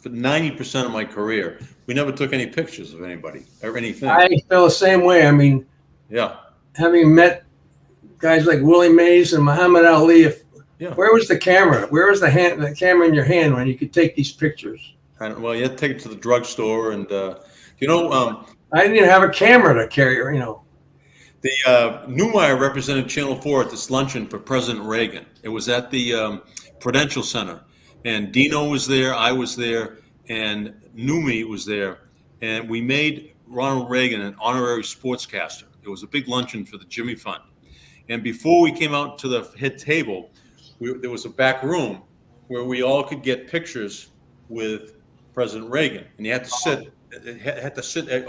Speaker 1: 90% of my career, we never took any pictures of anybody or anything.
Speaker 2: I feel the same way. I mean,
Speaker 1: Yeah.
Speaker 2: having met guys like Willie Mays and Muhammad Ali, where was the camera? Where was the camera in your hand when you could take these pictures?
Speaker 1: Well, you had to take it to the drugstore, and
Speaker 2: I didn't even have a camera to carry.
Speaker 1: The Newmeyer represented Channel 4 at this luncheon for President Reagan. It was at the Prudential Center, and Dino was there, I was there, and Numi was there, and we made Ronald Reagan an honorary sportscaster. It was a big luncheon for the Jimmy Fund. And before we came out to the head table, there was a back room where we all could get pictures with President Reagan, and you had to sit. It had to sit at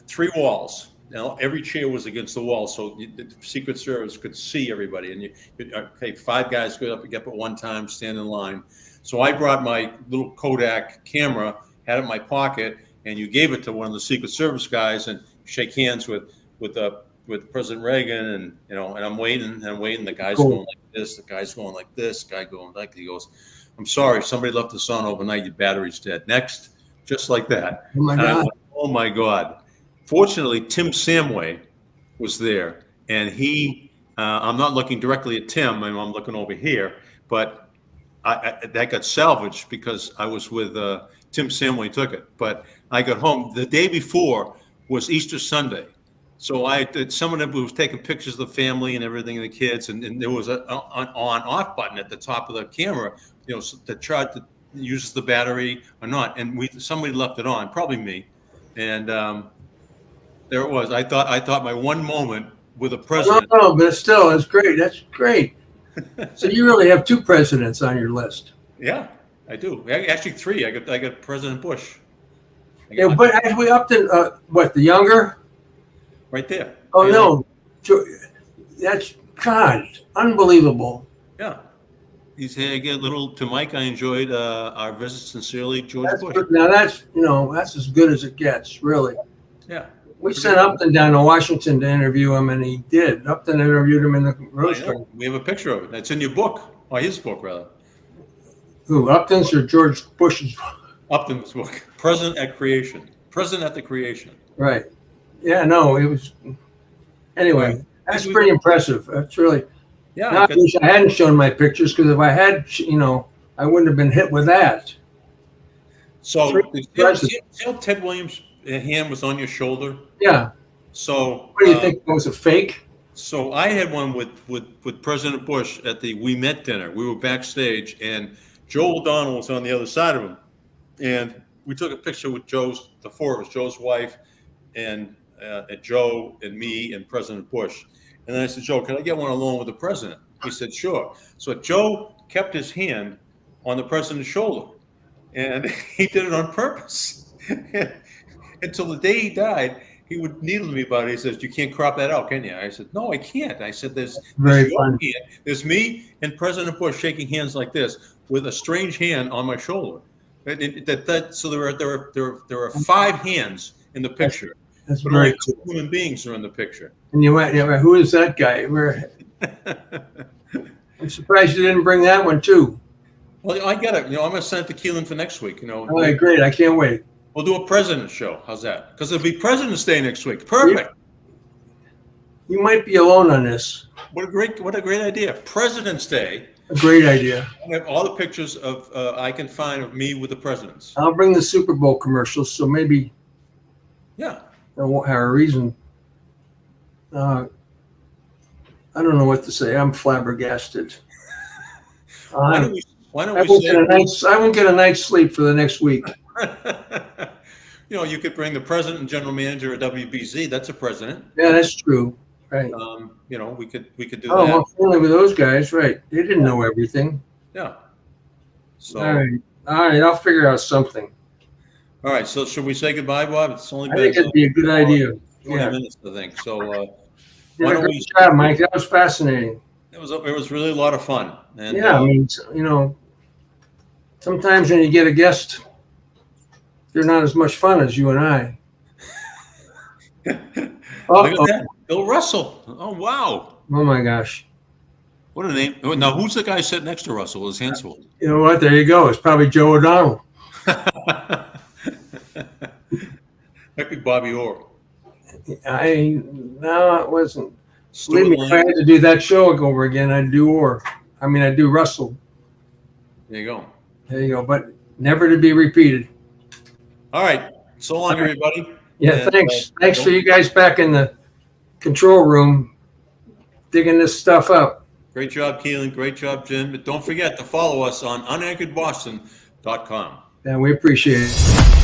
Speaker 1: 3 walls. Now every chair was against the wall, so the Secret Service could see everybody. And okay, 5 guys go up at one time, stand in line. So I brought my little Kodak camera, had it in my pocket, and you gave it to one of the Secret Service guys, and shake hands with President Reagan, and and I'm waiting. The guy's going like this, the guy's going like this, guy going like he goes. I'm sorry, somebody left this on overnight. Your battery's dead. Next, just like that.
Speaker 2: Oh my God!
Speaker 1: Oh my God! Fortunately, Tim Samway was there, and he. I'm not looking directly at Tim. I'm looking over here, but that got salvaged because I was with Tim Samway. Took it, but I got home the day before was Easter Sunday. So someone was taking pictures of the family and everything, the kids, and there was an on-off button at the top of the camera, to try to use the battery or not. And somebody left it on, probably me. And there it was. I thought my one moment with a president.
Speaker 2: No, but still, it's great. That's great. So you really have 2 presidents on your list.
Speaker 1: Yeah, I do. Actually, 3. I got President Bush.
Speaker 2: Yeah, but actually Upton, the younger?
Speaker 1: Right there.
Speaker 2: Oh, no. That's, God, unbelievable.
Speaker 1: Yeah. He's here again, to Mike. I enjoyed our visit. Sincerely, George Bush.
Speaker 2: Good. Now that's as good as it gets, really.
Speaker 1: Yeah.
Speaker 2: We sent Upton down to Washington to interview him, and he did. Upton interviewed him in the Rose Garden.
Speaker 1: We have a picture of it. It's in your book, or his book, rather.
Speaker 2: Who, Upton's or George Bush's?
Speaker 1: Upton's book, President at Creation. President at the Creation.
Speaker 2: Right. Yeah, no, it was. Anyway, that's pretty impressive. That's really.
Speaker 1: Yeah.
Speaker 2: I wish I hadn't shown my pictures, because if I had, I wouldn't have been hit with that.
Speaker 1: So, Ted Williams' hand was on your shoulder?
Speaker 2: Yeah.
Speaker 1: So.
Speaker 2: What do you think? It was a fake?
Speaker 1: So I had one with President Bush at the We Met dinner. We were backstage, and Joe O'Donnell was on the other side of him. And we took a picture with the 4 of us, Joe's wife, and Joe and me and President Bush. And then I said, Joe, can I get one alone with the president? He said, sure. So Joe kept his hand on the president's shoulder, and he did it on purpose. Until the day he died, he would needle me about it. He says, you can't crop that out, can you? I said, no, I can't. I said, there's me and President Bush shaking hands like this with a strange hand on my shoulder. So there are 5 hands in the picture.
Speaker 2: That's
Speaker 1: but
Speaker 2: very
Speaker 1: only 2 human beings are in the picture.
Speaker 2: And you went, who is that guy? I'm surprised you didn't bring that one too.
Speaker 1: Well, I got it. I'm going to send it to Keelan for next week.
Speaker 2: All right, great. I can't wait.
Speaker 1: We'll do a President's show. How's that? Because it'll be President's Day next week. Perfect.
Speaker 2: You might be alone on this.
Speaker 1: What a great idea. President's Day.
Speaker 2: A great idea.
Speaker 1: I have all the pictures I can find of me with the presidents.
Speaker 2: I'll bring the Super Bowl commercials, so maybe.
Speaker 1: Yeah.
Speaker 2: I won't have a reason. I don't know what to say. I'm flabbergasted.
Speaker 1: Why don't we
Speaker 2: I won't get a night's sleep for the next week.
Speaker 1: You could bring the president and general manager of WBZ. That's a president.
Speaker 2: Yeah, that's true. Right.
Speaker 1: We could do that.
Speaker 2: Oh, well, only with those guys, right? They didn't know everything.
Speaker 1: Yeah. So,
Speaker 2: All right. All right. I'll figure out something.
Speaker 1: all right. So should we say goodbye, Bob? It's only
Speaker 2: I
Speaker 1: been
Speaker 2: think it'd be a good idea.
Speaker 1: 20
Speaker 2: Yeah.
Speaker 1: minutes, I think. So
Speaker 2: Did
Speaker 1: why
Speaker 2: a
Speaker 1: don't
Speaker 2: great
Speaker 1: we?
Speaker 2: job, Mike. That was fascinating.
Speaker 1: It was really a lot of fun. And
Speaker 2: Yeah. I mean, sometimes when you get a guest, they're not as much fun as you and I.
Speaker 1: look at
Speaker 2: Uh-oh.
Speaker 1: that, Bill Russell. Oh wow,
Speaker 2: Oh my gosh.
Speaker 1: what a name! Now who's the guy sitting next to Russell with his hands full?
Speaker 2: You know what? There you go. It's probably Joe O'Donnell.
Speaker 1: Might be Bobby Orr.
Speaker 2: No, it wasn't.
Speaker 1: Stuart
Speaker 2: Believe me, if I
Speaker 1: Lang.
Speaker 2: had to do that show over again, I'd do Orr. I'd do Russell.
Speaker 1: There you go.
Speaker 2: There you go. But never to be repeated.
Speaker 1: All right. So long, everybody.
Speaker 2: Yeah,
Speaker 1: And,
Speaker 2: thanks. Thanks for you guys back in the control room digging this stuff up.
Speaker 1: Great job, Keelan. Great job, Jim. But don't forget to follow us on unanchoredboston.com.
Speaker 2: And we appreciate it.